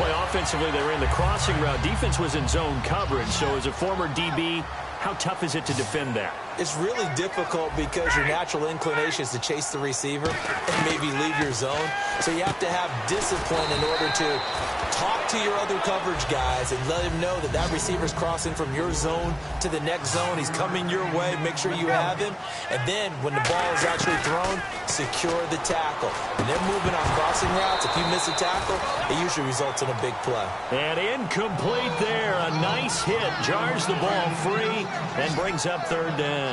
play offensively, they ran the crossing route. Defense was in zone coverage. So as a former DB, how tough is it to defend that? It's really difficult because your natural inclination is to chase the receiver and maybe leave your zone. So you have to have discipline in order to talk to your other coverage guys and let him know that that receiver's crossing from your zone to the next zone. He's coming your way. Make sure you have him. And then when the ball is actually thrown, secure the tackle. And they're moving on crossing routes. If you miss a tackle, it usually results in a big play. And incomplete there. A nice hit. Jars the ball free and brings up third down.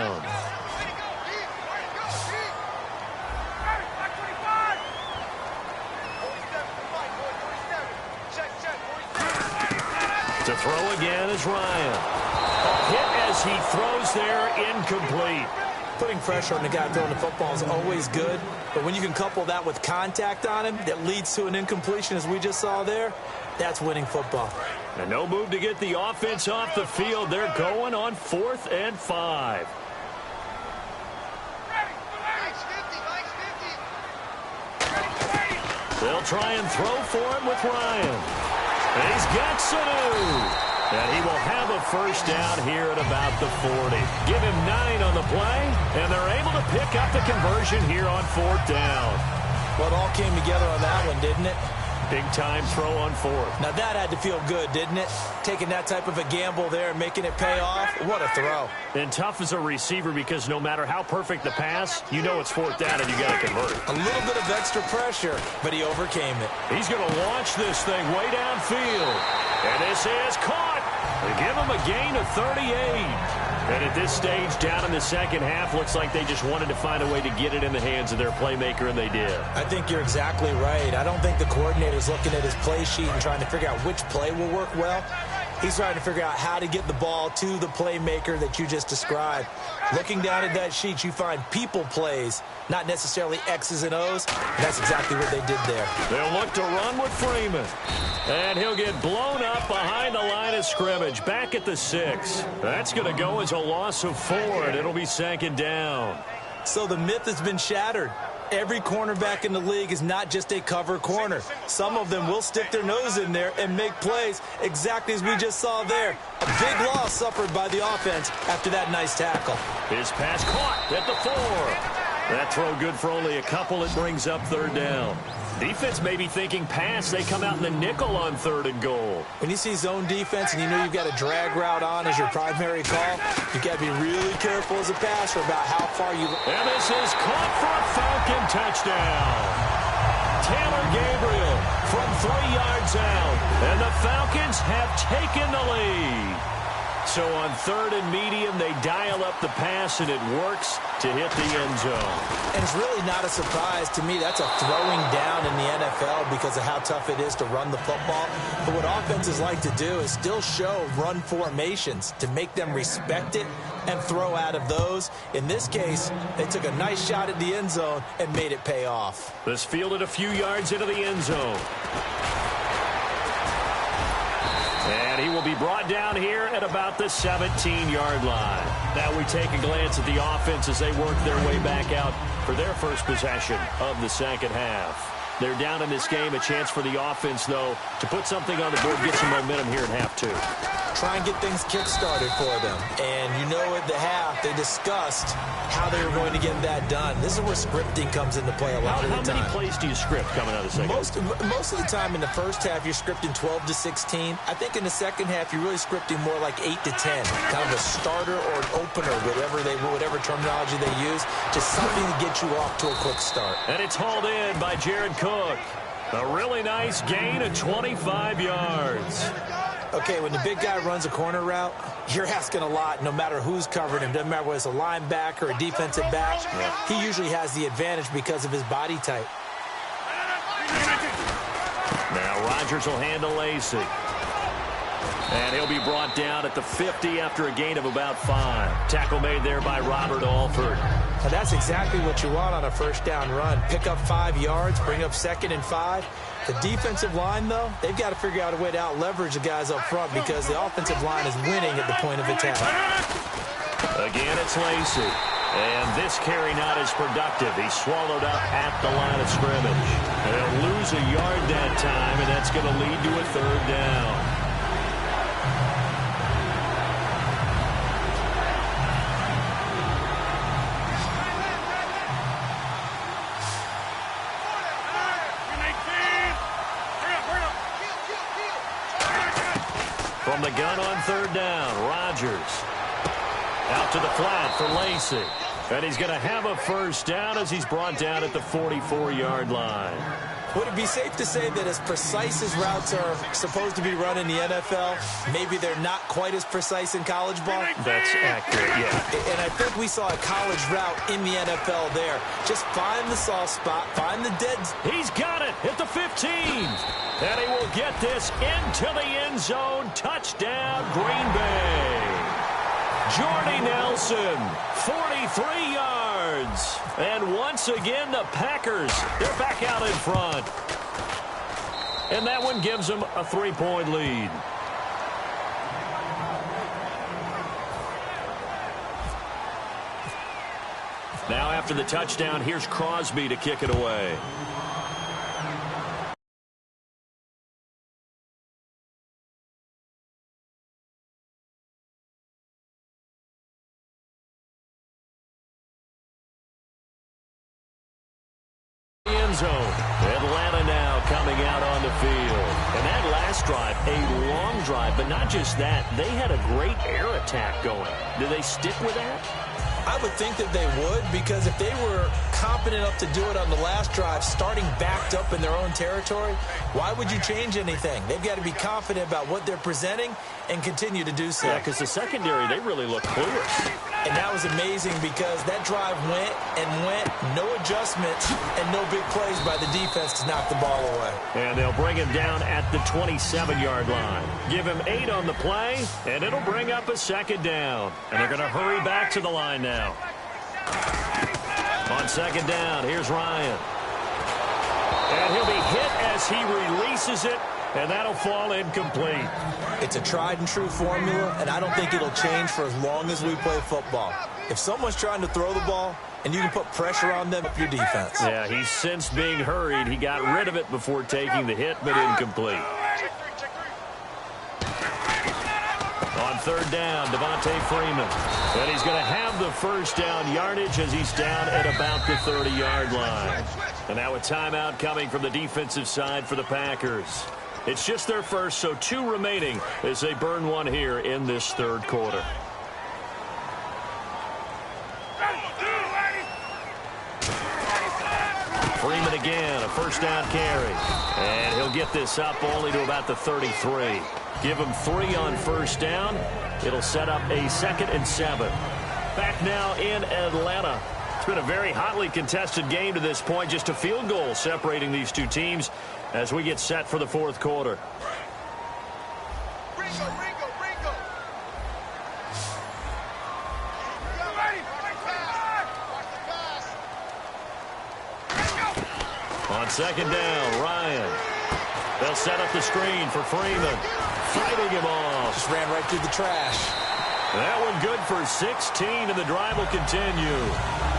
To throw again is Ryan. A hit as he throws there, incomplete. Putting pressure on the guy throwing the football is always good, but when you can couple that with contact on him that leads to an incompletion, as we just saw there, that's winning football. And no move to get the offense off the field. They're going on 4th and 5. They'll try and throw for him with Ryan. And he's got Sanu. And he will have a first down here at about the 40. Give him 9 on the play, and they're able to pick up the conversion here on 4th down. Well, it all came together on that one, didn't it? Big-time throw on 4th. Now, that had to feel good, didn't it? Taking that type of a gamble there and making it pay off. What a throw. And tough as a receiver because no matter how perfect the pass, you know it's 4th down and you got to convert. A little bit of extra pressure, but he overcame it. He's going to launch this thing way downfield. And this is caught. They give him a gain of 38. And at this stage, down in the second half, looks like they just wanted to find a way to get it in the hands of their playmaker, and they did. I think you're exactly right. I don't think the coordinator's looking at his play sheet and trying to figure out which play will work well. He's trying to figure out how to get the ball to the playmaker that you just described. Looking down at that sheet, you find people plays, not necessarily X's and O's. And that's exactly what they did there. They'll look to run with Freeman. And he'll get blown up behind the line of scrimmage, back at the 6. That's going to go as a loss of 4, and it'll be 2nd down. So the myth has been shattered. Every cornerback in the league is not just a cover corner. Some of them will stick their nose in there and make plays exactly as we just saw there. A big loss suffered by the offense after that nice tackle. His pass caught at the 4. That throw good for only a couple. It brings up 3rd down. Defense may be thinking pass. They come out in the nickel on 3rd and goal. When you see zone defense and you know you've got a drag route on as your primary call, you've got to be really careful as a passer about how far you... And this is caught for a Falcon touchdown. Taylor Gabriel from 3 yards out. And the Falcons have taken the lead. So on 3rd and medium, they dial up the pass, and it works to hit the end zone. And it's really not a surprise to me. That's a throwing down in the NFL because of how tough it is to run the football. But what offenses like to do is still show run formations to make them respect it and throw out of those. In this case, they took a nice shot at the end zone and made it pay off. This fielded a few yards into the end zone. And he will be brought down here at about the 17-yard line. Now we take a glance at the offense as they work their way back out for their first possession of the second half. They're down in this game. A chance for the offense, though, to put something on the board, get some momentum here in half 2. Try and get things kick-started for them. And you know at the half, they discussed how they were going to get that done. This is where scripting comes into play a lot of the time. How many plays do you script coming out of the second? Most of the time in the first half, you're scripting 12 to 16. I think in the second half, you're really scripting more like 8 to 10. Kind of a starter or an opener, whatever terminology they use. Just something to get you off to a quick start. And it's hauled in by Jared Cook. A really nice gain of 25 yards. Okay, when the big guy runs a corner route, you're asking a lot no matter who's covering him. Doesn't matter whether it's a linebacker or a defensive back. Yeah. He usually has the advantage because of his body type. Now Rodgers will handle Lacey. And he'll be brought down at the 50 after a gain of about 5. Tackle made there by Robert Alford. Now that's exactly what you want on a first down run. Pick up 5 yards, bring up 2nd and 5. The defensive line, though, they've got to figure out a way to out-leverage the guys up front because the offensive line is winning at the point of attack. Again, it's Lacey. And this carry not as productive. He's swallowed up at the line of scrimmage. They'll lose a yard that time, and that's going to lead to a third down. From the gun on third down, Rodgers. Out to the flat for Lacy. And he's going to have a first down as he's brought down at the 44-yard line. Would it be safe to say that as precise as routes are supposed to be run in the NFL, maybe they're not quite as precise in college ball? That's accurate, yeah. And I think we saw a college route in the NFL there. Just find the soft spot, find the dead. He's got it at the 15. And he will get this into the end zone. Touchdown, Green Bay. Jordy Nelson, 43 yards. And once again, the Packers, they're back out in front. And that one gives them a 3-point lead. Now after the touchdown, here's Crosby to kick it away. Zone. Atlanta now coming out on the field. And that last drive, a long drive, but not just that. They had a great air attack going. Do they stick with that? I would think that they would, because if they were competent enough to do it on the last drive, starting backed up in their own territory, why would you change anything? They've got to be confident about what they're presenting and continue to do so. Yeah, because the secondary, they really look clear. And that was amazing because that drive went and went, no adjustments and no big plays by the defense to knock the ball away. And they'll bring him down at the 27-yard line. Give him 8 on the play, and it'll bring up a second down. And they're going to hurry back to the line now. On second down, here's Ryan. And he'll be hit as he releases it, and that'll fall incomplete. It's a tried-and-true formula, and I don't think it'll change for as long as we play football. If someone's trying to throw the ball and you can put pressure on them, up your defense. Yeah, he's sensed being hurried. He got rid of it before taking the hit, but incomplete. On third down, Devontae Freeman. And he's going to have the first down yardage as he's down at about the 30-yard line. And now a timeout coming from the defensive side for the Packers. It's just their first, so 2 remaining as they burn one here in this third quarter. Freeman again, a first down carry. And he'll get this up only to about the 33. Give him 3 on first down. It'll set up a 2nd and 7. Back now in Atlanta. It's been a very hotly contested game to this point. Just a field goal separating these two teams as we get set for the fourth quarter. On second down, Ryan. They'll set up the screen for Freeman. Fighting him off. Just ran right through the trash. That one good for 16, and the drive will continue.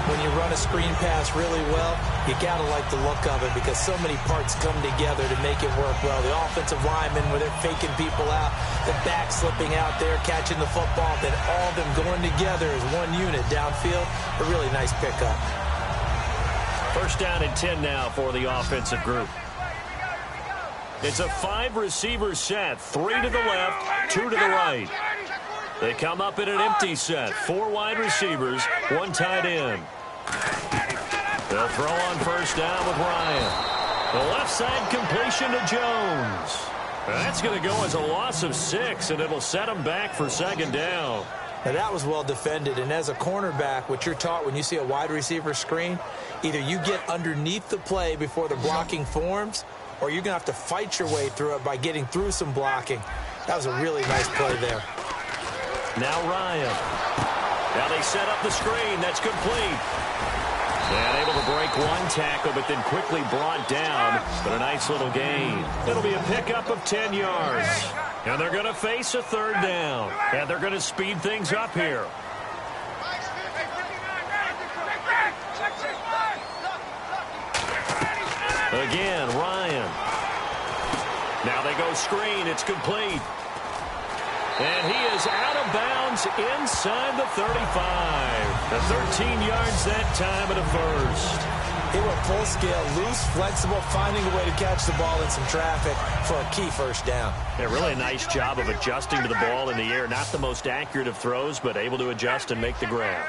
When you run a screen pass really well, you got to like the look of it because so many parts come together to make it work well. The offensive linemen, where they're faking people out, the back slipping out there, catching the football, then all of them going together as one unit downfield. A really nice pickup. First down and 10 now for the offensive group. It's a 5-receiver set, 3 to the left, 2 to the right. They come up in an empty set, 4 wide receivers, 1 tight end. They'll throw on first down with Ryan. The left side completion to Jones. That's going to go as a loss of 6, and it'll set them back for second down. Now, that was well defended, and as a cornerback, what you're taught when you see a wide receiver screen, either you get underneath the play before the blocking forms, or you're going to have to fight your way through it by getting through some blocking. That was a really nice play there. Now Ryan. Now they set up the screen. That's complete. And able to break 1 tackle, but then quickly brought down. But a nice little gain. It'll be a pickup of 10 yards. And they're going to face a third down. And they're going to speed things up here. Again, Ryan. Now they go screen. It's complete. And he is out of bounds inside the 35. The 13 yards that time at a first. They were full scale, loose, flexible, finding a way to catch the ball in some traffic for a key first down. Yeah, really a nice job of adjusting to the ball in the air. Not the most accurate of throws, but able to adjust and make the grab.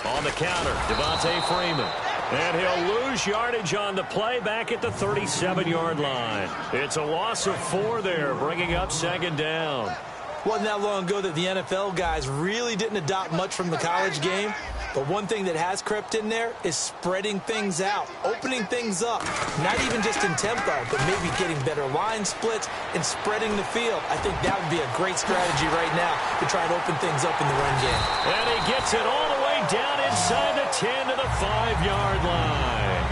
On the counter, Devontae Freeman. And he'll lose yardage on the play back at the 37-yard line. It's a loss of 4 there, bringing up second down. Wasn't that long ago that the NFL guys really didn't adopt much from the college game. But one thing that has crept in there is spreading things out, opening things up. Not even just in tempo, but maybe getting better line splits and spreading the field. I think that would be a great strategy right now to try to open things up in the run game. And he gets it all the way down inside the 10 to the 5-yard line.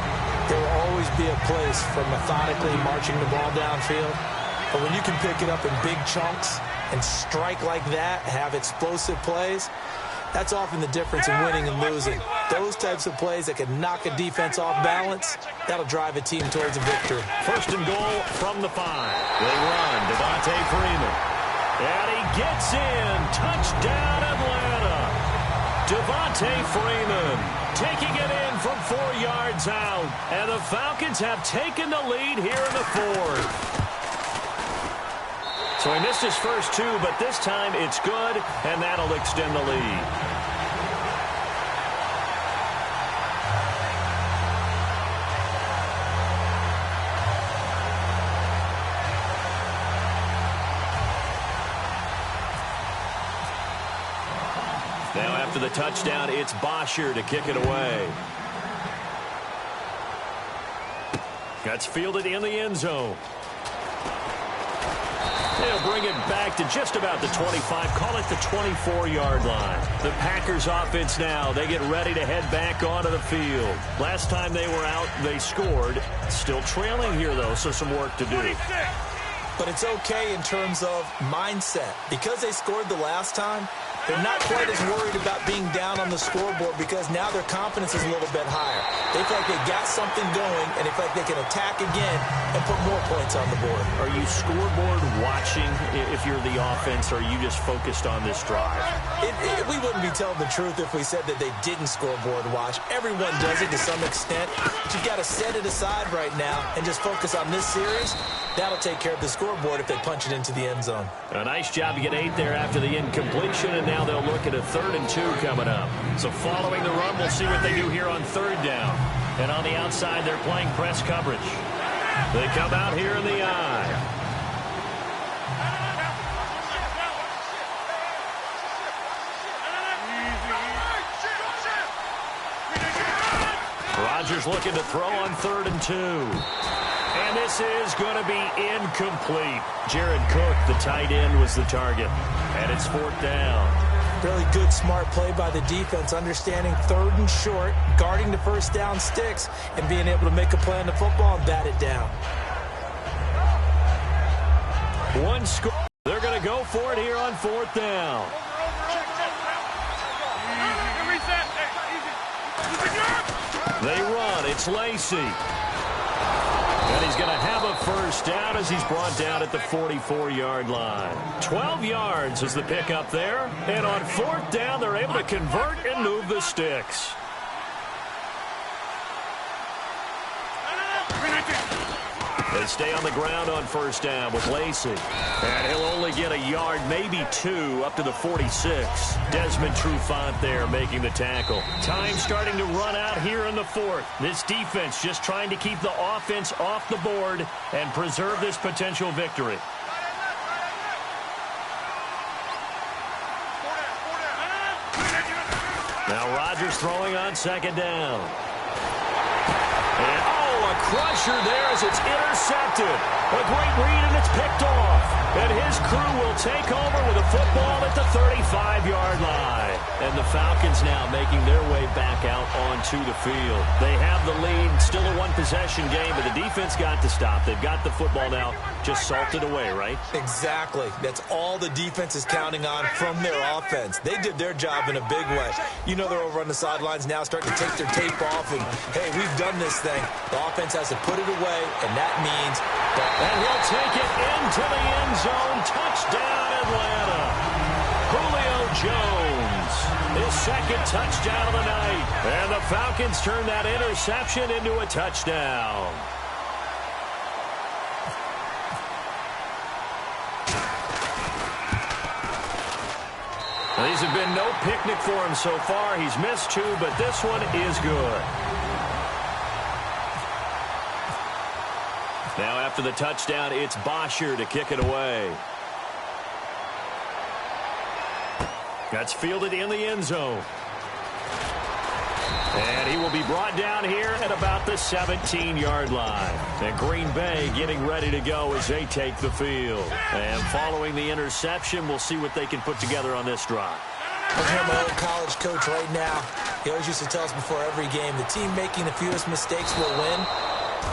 There will always be a place for methodically marching the ball downfield. But when you can pick it up in big chunks and strike like that, have explosive plays, that's often the difference in winning and losing. Those types of plays that can knock a defense off balance, that'll drive a team towards a victory. First and goal from the 5. They run, Devontae Freeman. And he gets in. Touchdown, Atlanta. Devontae Freeman taking it in from 4 yards out. And the Falcons have taken the lead here in the 4th. So he missed his first 2, but this time it's good, and that'll extend the lead. Now after the touchdown, it's Bosher to kick it away. That's fielded in the end zone. They'll bring it back to just about the 25, call it the 24-yard line. The Packers offense now, they get ready to head back onto the field. Last time they were out, they scored. Still trailing here, though, so some work to do. But it's okay in terms of mindset. Because they scored the last time, they're not quite as worried about being down on the scoreboard because now their confidence is a little bit higher. They feel like they got something going, and they feel like they can attack again and put more points on the board. Are you scoreboard watching if you're the offense, or are you just focused on this drive? We wouldn't be telling the truth if we said that they didn't scoreboard watch. Everyone does it to some extent. But you've got to set it aside right now and just focus on this series. That'll take care of the scoreboard if they punch it into the end zone. A nice job to get 8 there after the incompletion, and now they'll look at a 3rd and 2 coming up. So following the run, we'll see what they do here on 3rd down. And on the outside, they're playing press coverage. They come out here in the eye. Rodgers looking to throw on 3rd and 2. And this is going to be incomplete. Jared Cook, the tight end, was the target. And it's 4th down. Really good, smart play by the defense, understanding 3rd and short, guarding the first down sticks, and being able to make a play on the football and bat it down. One score. They're going to go for it here on 4th down. They run. It's Lacy. And he's going to have a first down as he's brought down at the 44-yard line. 12 yards is the pickup there. And on 4th down, they're able to convert and move the sticks. They stay on the ground on 1st down with Lacy. And he'll only get a yard, maybe 2, up to the 46. Desmond Trufant there making the tackle. Time starting to run out here in the 4th. This defense just trying to keep the offense off the board and preserve this potential victory. Now Rodgers throwing on 2nd down. And, a a crusher there as it's intercepted. A great read, and it's picked off. And his crew will take over with a football at the 35-yard line. And the Falcons now making their way back out onto the field. They have the lead, still a one-possession game, but the defense got to stop. They've got the football now, just salted away, right? Exactly. That's all the defense is counting on from their offense. They did their job in a big way. You know they're over on the sidelines now starting to take their tape off, and, hey, we've done this thing. The offense has to put it away, and that means that. And he'll take it into the end zone. Touchdown, Atlanta. Julio Jones, his second touchdown of the night. And the Falcons turn that interception into a touchdown. These have been no picnic for him so far. He's missed two, but this one is good. Now after the touchdown, it's Bosher to kick it away. That's fielded in the end zone. And he will be brought down here at about the 17-yard line. And Green Bay getting ready to go as they take the field. And following the interception, we'll see what they can put together on this drive. I'm here, my old college coach right now. He always used to tell us before every game, the team making the fewest mistakes will win.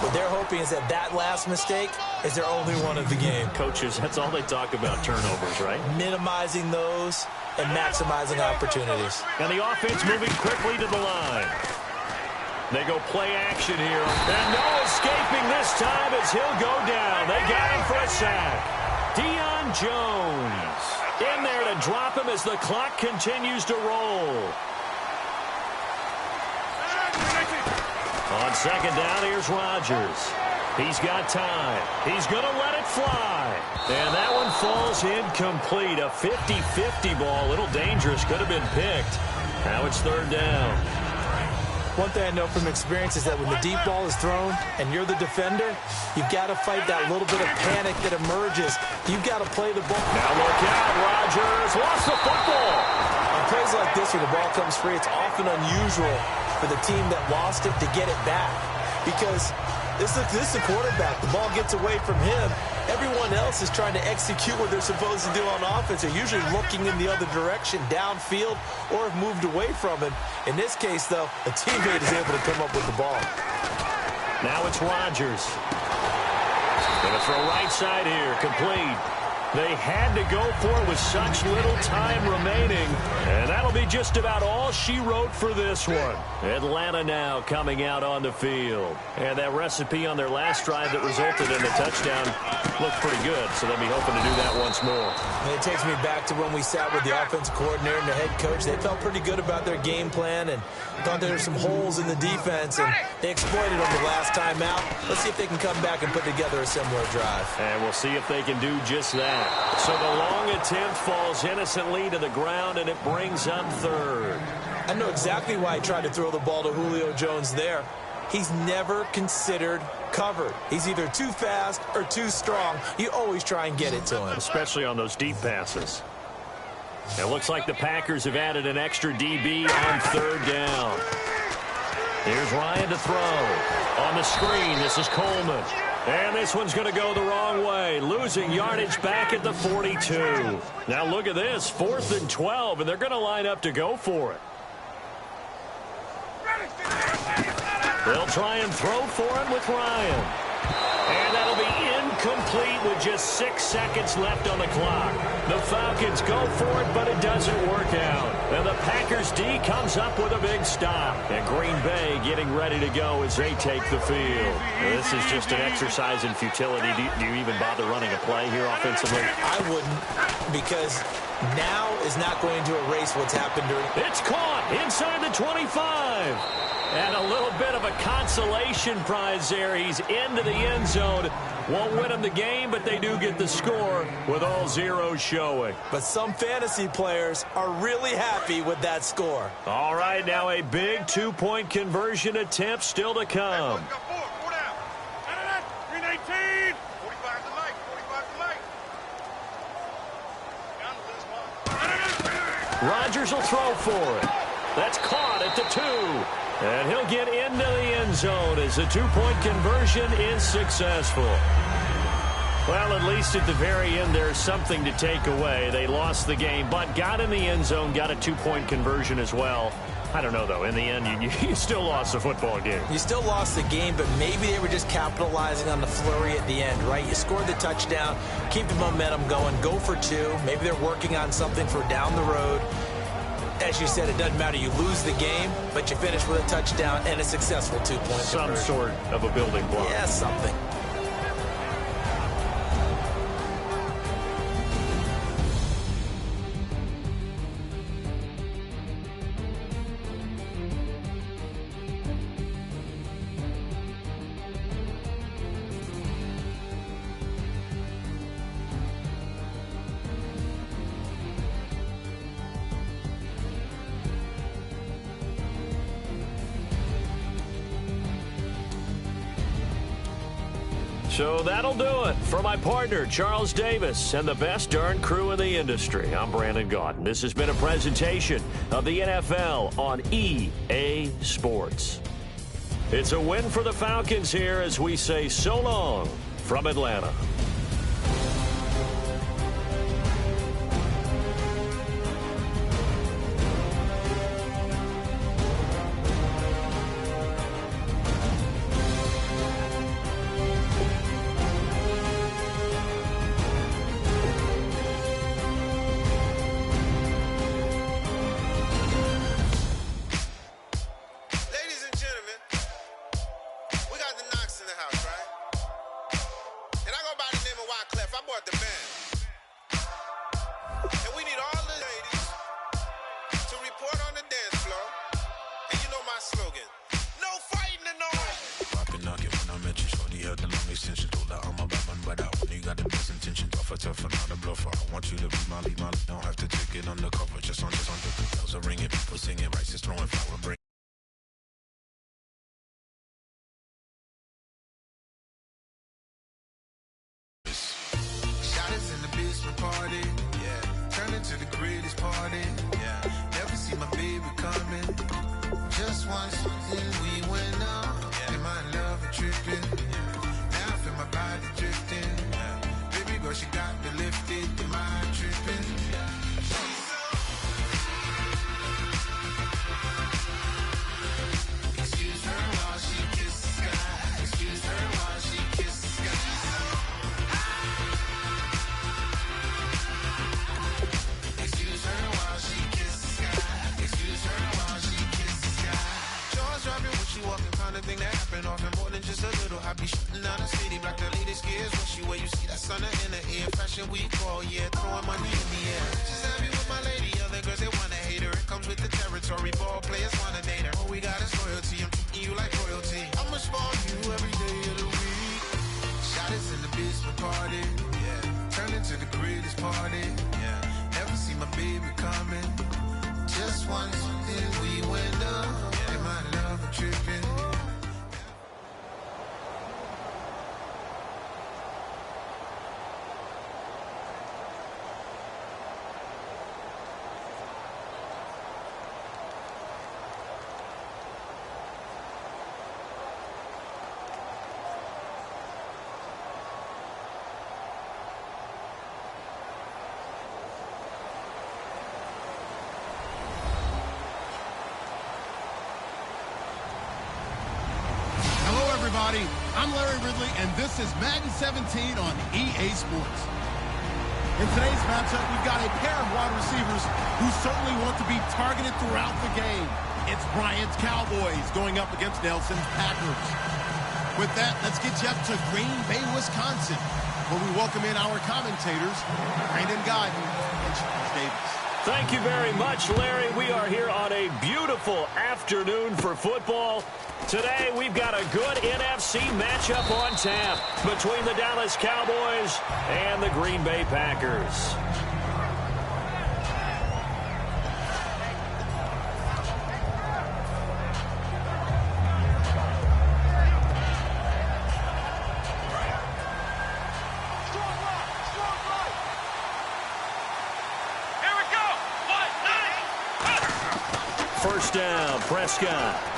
What they're hoping is that that last mistake is their only one of the game. Coaches, that's all they talk about, turnovers, right? Minimizing those and maximizing opportunities. And the offense moving quickly to the line. They go play action here. And no escaping this time as he'll go down. They got him for a sack. Deion Jones in there to drop him as the clock continues to roll. On second down, here's Rodgers. He's got time. He's going to let it fly. And that one falls incomplete. A 50-50 ball. A little dangerous. Could have been picked. Now it's third down. One thing I know from experience is that when the deep ball is thrown and you're the defender, you've got to fight that little bit of panic that emerges. You've got to play the ball. Now look out. Rodgers lost the football. On plays like this where the ball comes free, it's often unusual for the team that lost it to get it back. Because this is the quarterback. The ball gets away from him. Everyone else is trying to execute what they're supposed to do on offense. They're usually looking in the other direction, downfield, or have moved away from him. In this case, though, a teammate is able to come up with the ball. Now it's Rodgers. Going to throw right side here, complete. They had to go for it with such little time remaining. And that'll be just about all she wrote for this one. Atlanta now coming out on the field. And that recipe on their last drive that resulted in the touchdown looked pretty good. So they'll be hoping to do that once more. And it takes me back to when we sat with the offensive coordinator and the head coach. They felt pretty good about their game plan and thought there were some holes in the defense. And they exploited them the last time out. Let's see if they can come back and put together a similar drive. And we'll see if they can do just that. So the long attempt falls innocently to the ground, and it brings up third. I know exactly why he tried to throw the ball to Julio Jones there. He's never considered covered. He's either too fast or too strong. You always try and get it to him. Especially on those deep passes. It looks like the Packers have added an extra DB on third down. Here's Ryan to throw. On the screen, this is Coleman. And this one's going to go the wrong way. Losing yardage back at the 42. Now look at this. 4th and 12, and they're going to line up to go for it. They'll try and throw for him with Ryan. And that'll be incomplete with just 6 seconds left on the clock. The Falcons go for it, but it doesn't work out. And the Packers D comes up with a big stop. And Green Bay getting ready to go as they take the field. This is just an exercise in futility. Do you even bother running a play here offensively? I wouldn't, because now is not going to erase what's happened during. It's caught inside the 25. And a little bit of a consolation prize there. He's into the end zone. Won't win them the game, but they do get the score with all zeros showing. But some fantasy players are really happy with that score. All right, now a big 2-point conversion attempt still to come. Rodgers will throw for it. That's caught at the 2. And he'll get into the end zone as the two-point conversion is successful. Well, at least at the very end, there's something to take away. They lost the game, but got in the end zone, got a two-point conversion as well. I don't know, though. In the end, you still lost the football game. You still lost the game, but maybe they were just capitalizing on the flurry at the end, right? You scored the touchdown, keep the momentum going, go for two. Maybe they're working on something for down the road. As you said, it doesn't matter. You lose the game, but you finish with a touchdown and a successful two-point conversion. Some sort of a building block. Yeah, something. So that'll do it for my partner, Charles Davis, and the best darn crew in the industry. I'm Brandon Gaudin. This has been a presentation of the NFL on EA Sports. It's a win for the Falcons here as we say so long from Atlanta. I'm Larry Ridley, and this is Madden 17 on EA Sports. In today's matchup, we've got a pair of wide receivers who certainly want to be targeted throughout the game. It's Bryant's Cowboys going up against Nelson's Packers. With that, let's get you up to Green Bay, Wisconsin, where we welcome in our commentators, Brandon Gaudin and Charles Davis. Thank you very much, Larry. We are here on a beautiful afternoon for football. Today, we've got a good NFC matchup on tap between the Dallas Cowboys and the Green Bay Packers. First down, Prescott.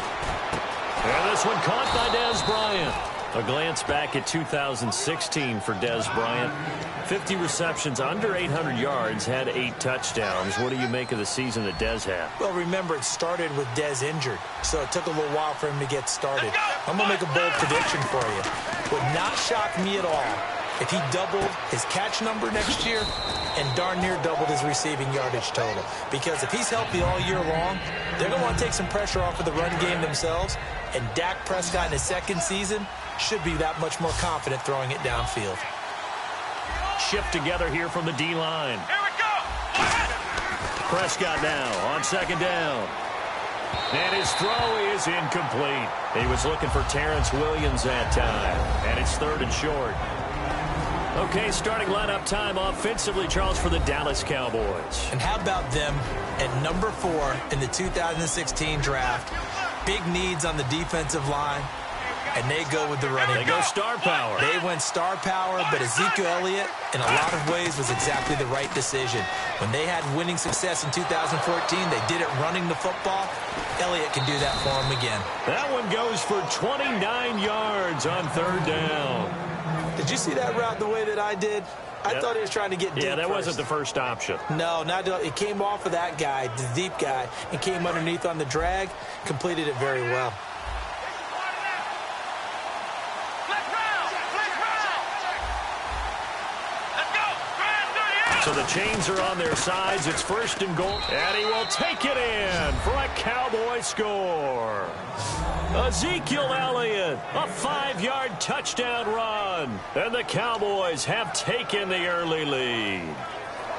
And this one caught by Dez Bryant. A glance back at 2016 for Dez Bryant. 50 receptions, under 800 yards, had 8 touchdowns. What do you make of the season that Dez had? Well, remember, it started with Dez injured, so it took a little while for him to get started. I'm going to make a bold prediction for you. Would not shock me at all if he doubled his catch number next year and darn near doubled his receiving yardage total. Because if he's healthy all year long, they're going to want to take some pressure off of the run game themselves, and Dak Prescott in his second season should be that much more confident throwing it downfield. Shift together here from the D-line. Here we go. Prescott now on second down. And his throw is incomplete. He was looking for Terrence Williams that time. And it's 3rd and short. Okay, starting lineup time offensively, Charles, for the Dallas Cowboys. And how about them at number 4 in the 2016 draft? Big needs on the defensive line. And they go with the running. They go star power. They went star power, but Ezekiel Elliott, in a lot of ways, was exactly the right decision. When they had winning success in 2014, they did it running the football. Elliott can do that for them again. That one goes for 29 yards on 3rd down. Did you see that route the way that I did? I thought he was trying to get deep. Yeah, that first. wasn't the first option. No, it came off of that guy, the deep guy, and came underneath on the drag, completed it very well. So the chains are on their sides. It's 1st and goal. And he will take it in for a Cowboy score. Ezekiel Elliott, a 5-yard touchdown run. And the Cowboys have taken the early lead.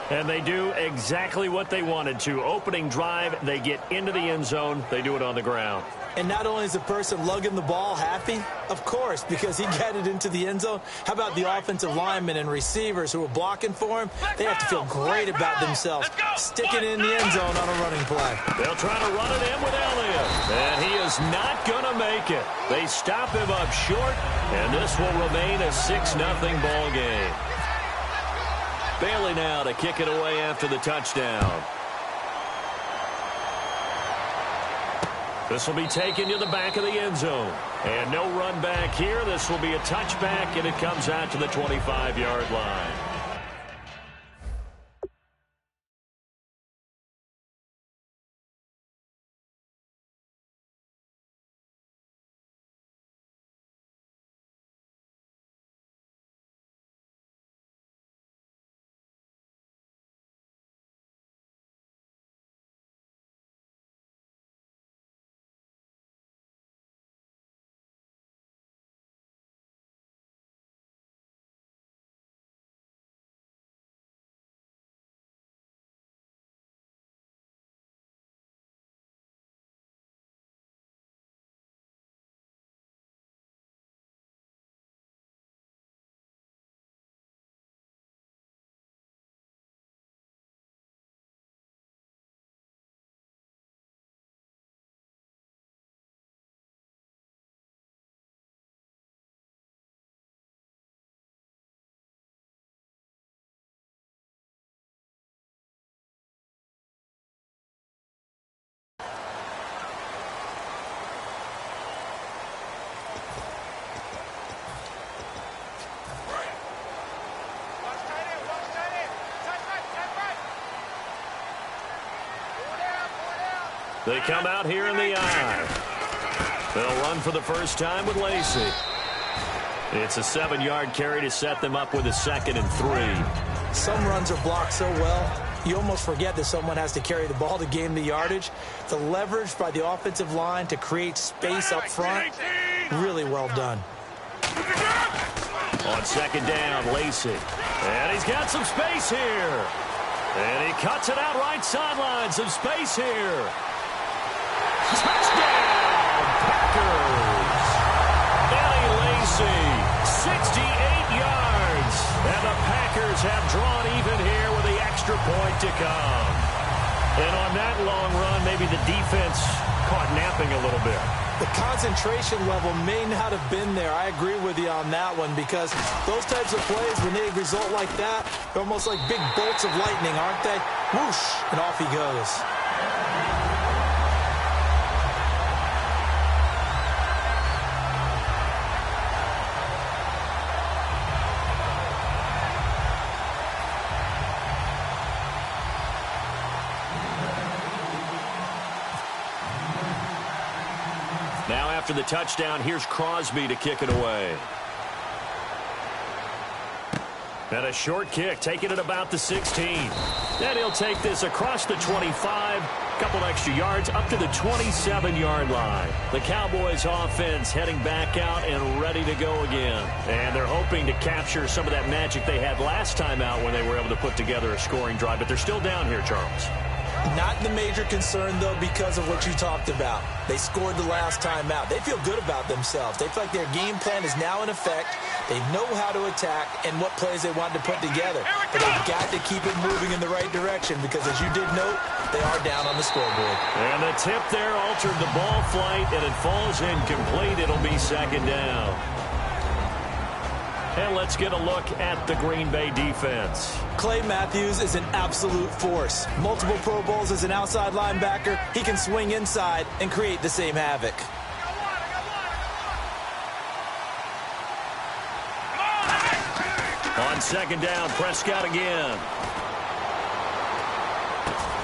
And they do exactly what they wanted to. Opening drive, they get into the end zone. They do it on the ground. And not only is the person lugging the ball happy, of course, because he got it into the end zone. How about the offensive linemen and receivers who are blocking for him? They have to feel great about themselves, sticking it in the end zone on a running play. They'll try to run it in with Elliott, and he is not going to make it. They stop him up short, and this will remain a 6-0 ball game. Bailey now to kick it away after the touchdown. This will be taken to the back of the end zone. And no run back here. This will be a touchback, and it comes out to the 25-yard line. They come out here in the eye. They'll run for the first time with Lacey. It's a 7-yard carry to set them up with a 2nd and 3. Some runs are blocked so well, you almost forget that someone has to carry the ball to gain the yardage. The leverage by the offensive line to create space up front, really well done. On 2nd down, Lacey. And he's got some space here. And he cuts it out right sideline. Some space here. Touchdown, Packers. Eddie Lacy, 68 yards. And the Packers have drawn even here with the extra point to come. And on that long run, maybe the defense caught napping a little bit. The concentration level may not have been there. I agree with you on that one, because those types of plays, when they result like that, they're almost like big bolts of lightning, aren't they? Whoosh, and off he goes. after the touchdown, here's Crosby to kick it away. And a short kick, taking it about the 16. And he'll take this across the 25, a couple extra yards, up to the 27-yard line. The Cowboys offense heading back out and ready to go again. And they're hoping to capture some of that magic they had last time out when they were able to put together a scoring drive. But they're still down here, Charles. Not the major concern, though, because of what you talked about. They scored the last time out. They feel good about themselves. They feel like their game plan is now in effect. They know how to attack and what plays they want to put together. But they've got to keep it moving in the right direction because, as you did note, they are down on the scoreboard. And the tip there altered the ball flight, and it falls incomplete. It'll be second down. And let's get a look at the Green Bay defense. Clay Matthews is an absolute force. Multiple Pro Bowls as an outside linebacker. He can swing inside and create the same havoc. On second down, Prescott again.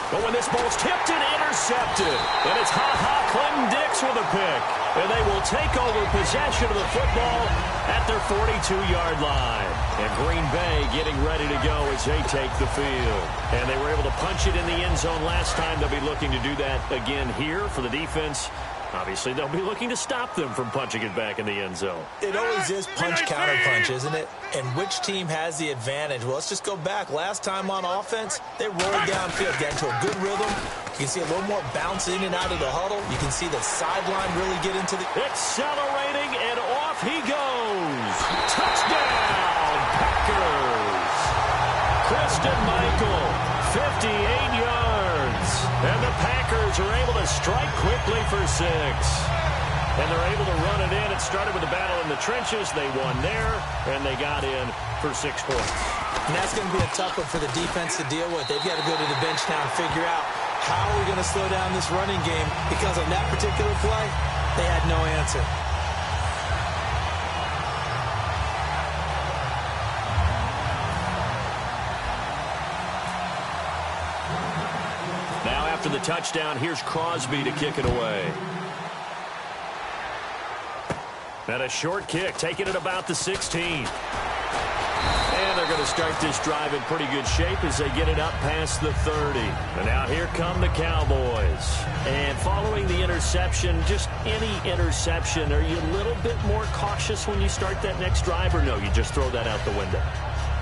But when this ball's tipped and intercepted, and it's Clinton Dix with a pick. And they will take over possession of the football at their 42-yard line. And Green Bay getting ready to go as they take the field. And they were able to punch it in the end zone last time. They'll be looking to do that again here for the defense. Obviously, they'll be looking to stop them from punching it back in the end zone. It always is punch-counter-punch, isn't it? And which team has the advantage? Well, let's just go back. Last time on offense, they rolled downfield, got into a good rhythm. You can see a little more bounce in and out of the huddle. You can see the sideline really get into the... Accelerating, and off he goes. Touchdown, Packers. Christian Michael, 58 yards. And the Packers are able to strike quickly for 6. And they're able to run it in. It started with a battle in the trenches. They won there, and they got in for 6 points. And that's going to be a tough one for the defense to deal with. They've got to go to the bench now and figure out how are we going to slow down this running game, because on that particular play, they had no answer. Now after the touchdown, here's Crosby to kick it away. And a short kick, taking it about the 16. And they're going to start this drive in pretty good shape as they get it up past the 30. And now here come the Cowboys. And following the interception, just any interception, are you a little bit more cautious when you start that next drive, or no, you just throw that out the window?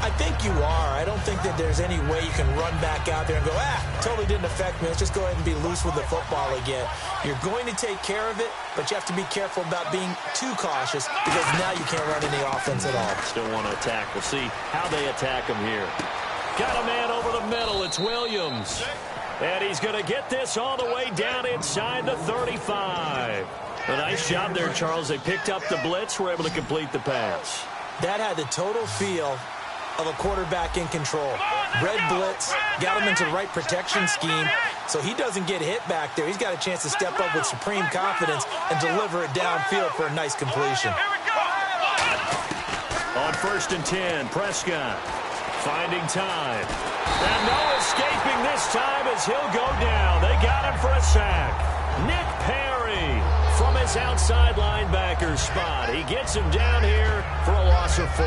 I think you are. I don't think that there's any way you can run back out there and go, totally didn't affect me. Let's just go ahead and be loose with the football again. You're going to take care of it, but you have to be careful about being too cautious, because now you can't run any offense at all. Still want to attack. We'll see how they attack him here. Got a man over the middle. It's Williams. And he's going to get this all the way down inside the 35. A nice job there, Charles. They picked up the blitz, were able to complete the pass. That had the total feel of a quarterback in control. Red blitz, got him into the right protection scheme, so he doesn't get hit back there. He's got a chance to step up with supreme confidence and deliver it downfield for a nice completion. On 1st and 10, Prescott finding time. And no escaping this time as he'll go down. They got him for a sack. Nick Perry from his outside linebacker spot. He gets him down here for a loss of 4.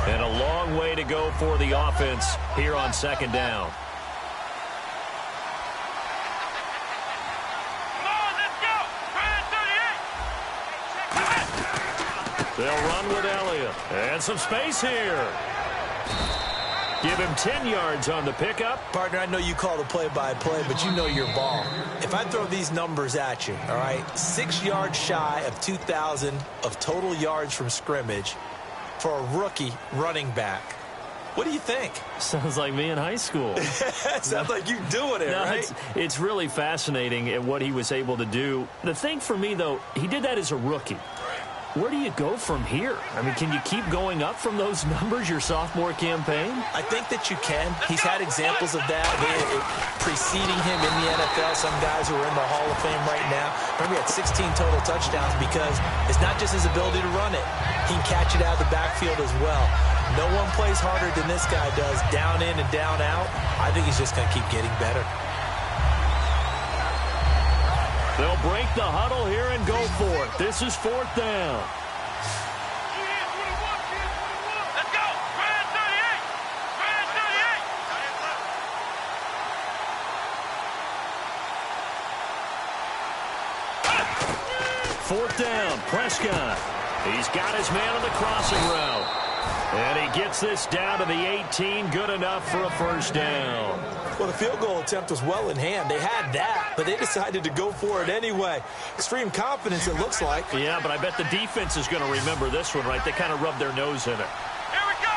And a long way to go for the offense here on second down. They'll run with Elliott. And some space here. Give him 10 yards on the pickup. Partner, I know you call the play-by-play, but you know your ball. If I throw these numbers at you, all right, 6 yards shy of 2,000 of total yards from scrimmage for a rookie running back. What do you think? Sounds like me in high school. Sounds like you doing it, right? It's really fascinating at what he was able to do. The thing for me, though, he did that as a rookie. Where do you go from here? I mean, can you keep going up from those numbers your sophomore campaign? I think that you can. He's had examples of that preceding him in the NFL. Some guys who are in the Hall of Fame right now. Remember, he had 16 total touchdowns because it's not just his ability to run it. He can catch it out of the backfield as well. No one plays harder than this guy does, down in and down out. I think he's just going to keep getting better. They'll break the huddle here and go for it. This is 4th down. Let's go. Brand 38. Brand 38. 4th down, Prescott. He's got his man on the crossing route. And he gets this down to the 18, good enough for a 1st down. Well, the field goal attempt was well in hand. They had that, but they decided to go for it anyway. Extreme confidence, it looks like. Yeah, but I bet the defense is going to remember this one, right? They kind of rubbed their nose in it. Here we go.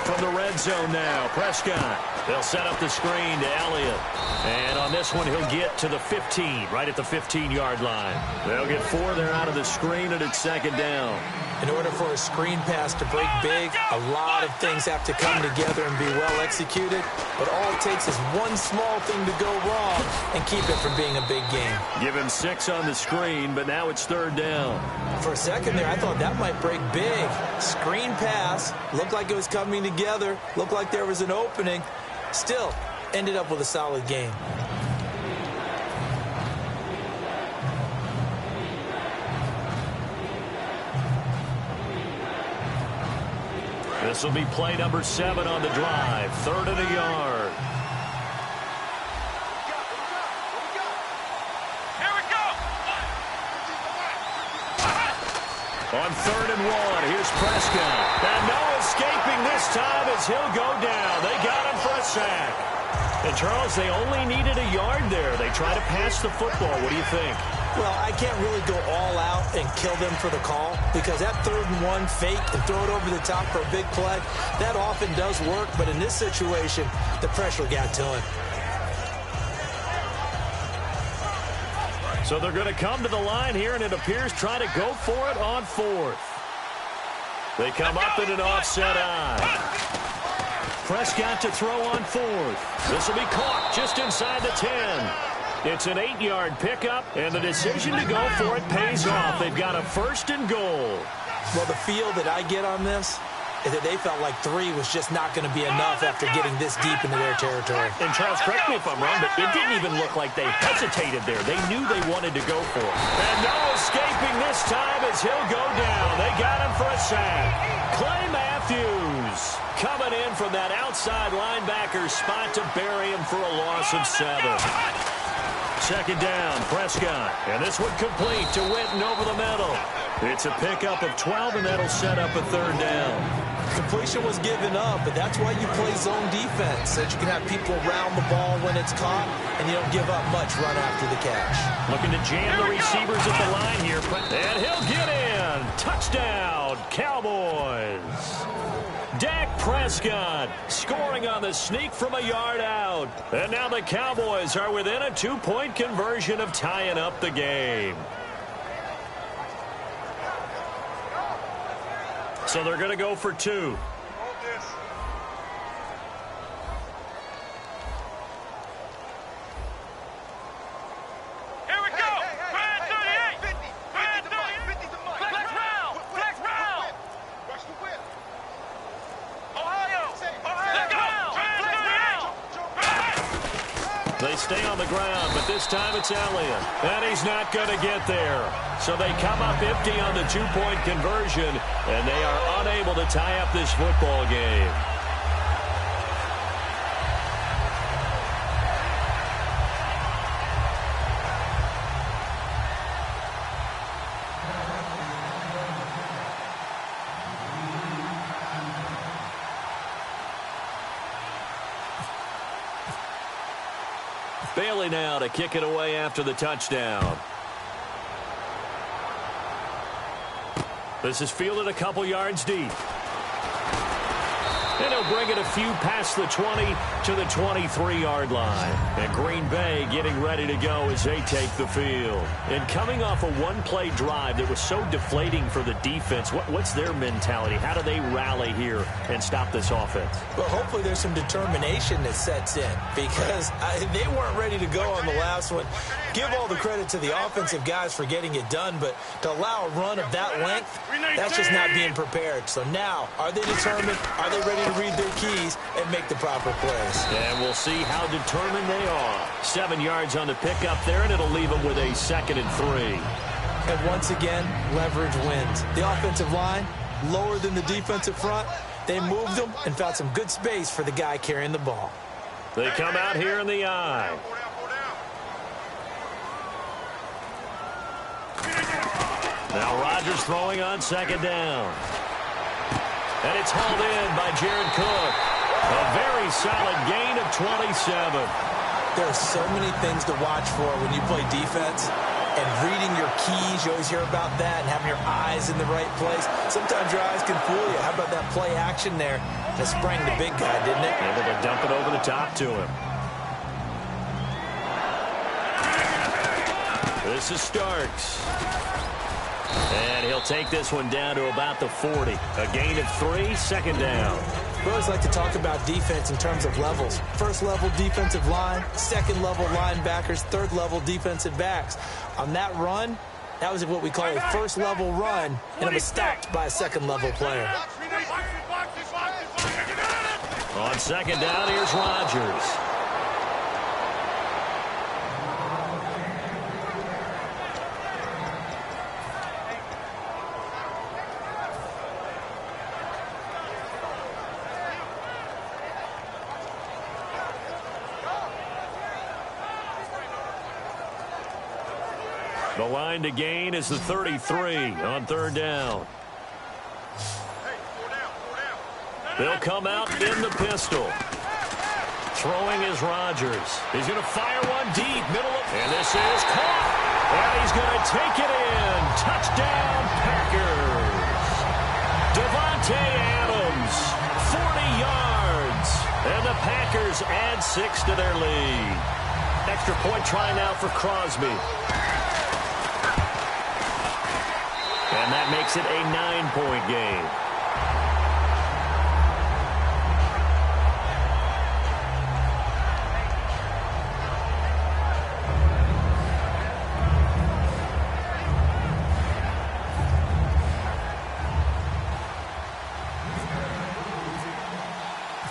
From the red zone now, Prescott. They'll set up the screen to Elliott. And on this one, he'll get to the 15, right at the 15-yard line. They'll get 4 there out of the screen, and it's 2nd down. In order for a screen pass to break big, a lot of things have to come together and be well executed. But all it takes is one small thing to go wrong and keep it from being a big game. Give him 6 on the screen, but now it's 3rd down. For a second there, I thought that might break big. Screen pass, looked like it was coming together, looked like there was an opening. Still, ended up with a solid game. This will be play number 7 on the drive. 3rd and a yard. Here we go. On 3rd and 1, here's Prescott. And no escaping this time as he'll go down. They got him for a sack. And, Charles, they only needed a yard there. They try to pass the football. What do you think? Well, I can't really go all out and kill them for the call because that 3rd and 1 fake and throw it over the top for a big play, that often does work. But in this situation, the pressure got to him. So they're going to come to the line here, and it appears try to go for it on 4th. They come up in an offset eye. Prescott to throw on 4th. This will be caught just inside the 10. It's an 8-yard pickup, and the decision to go for it pays off. They've got a 1st and goal. Well, the feel that I get on this is that they felt like 3 was just not going to be enough after getting this deep into their territory. And, Charles, correct me if I'm wrong, but it didn't even look like they hesitated there. They knew they wanted to go for it. And no escaping this time as he'll go down. They got him for a sack. Clay Matthews coming in from that outside linebacker spot to bury him for a loss of 7. 2nd down, Prescott. And this one complete to Witten over the middle. It's a pickup of 12, and that'll set up a 3rd down. Completion was given up, but that's why you play zone defense, so that you can have people around the ball when it's caught, and you don't give up much run after the catch. Looking to jam the receivers at the line here. And he'll get in. Touchdown, Cowboys. Dak Prescott scoring on the sneak from a yard out. And now the Cowboys are within a 2-point conversion of tying up the game. So they're going to go for 2. They stay on the ground, but this time it's Elliott. And he's not going to get there. So they come up empty on the 2-point conversion, and they are unable to tie up this football game. Bailey now to kick it away after the touchdown. This is fielded a couple yards deep. And he'll bring it a few past the 20 to the 23-yard line. And Green Bay getting ready to go as they take the field. And coming off a one-play drive that was so deflating for the defense, what's their mentality? How do they rally here and stop this offense? Well, hopefully there's some determination that sets in because they weren't ready to go on the last one. Give all the credit to the offensive guys for getting it done, but to allow a run of that length, that's just not being prepared. So now, are they determined? Are they ready to read their keys and make the proper plays. And we'll see how determined they are. 7 yards on the pickup there, and it'll leave them with a 2nd and 3. And once again, leverage wins. The offensive line, lower than the defensive front. They moved them and found some good space for the guy carrying the ball. They come out here in the I. Now Rodgers throwing on 2nd down. And it's hauled in by Jared Cook. A very solid gain of 27. There are so many things to watch for when you play defense. And reading your keys, you always hear about that, and having your eyes in the right place. Sometimes your eyes can fool you. How about that play action there? That sprang the big guy, didn't it? Able to dump it over the top to him. This is Starks. And he'll take this one down to about the 40. A gain of 3, 2nd down. We always like to talk about defense in terms of levels. First level defensive line, second level linebackers, third level defensive backs. On that run, that was what we call a first level run, and it was stopped by a second level player. On 2nd down, here's Rodgers. The line to gain is the 33 on 3rd down. They'll come out in the pistol. Throwing is Rodgers. He's going to fire one deep, middle of, and this is caught. And he's going to take it in. Touchdown, Packers. Devontae Adams, 40 yards. And the Packers add 6 to their lead. Extra point try now for Crosby. And that makes it a 9-point game.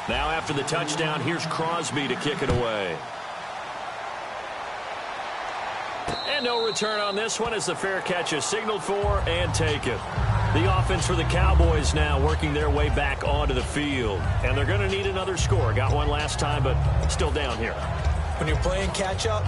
Now after the touchdown, here's Crosby to kick it away. And no return on this one as the fair catch is signaled for and taken. The offense for the Cowboys now working their way back onto the field. And they're going to need another score. Got one last time, but still down here. When you're playing catch-up,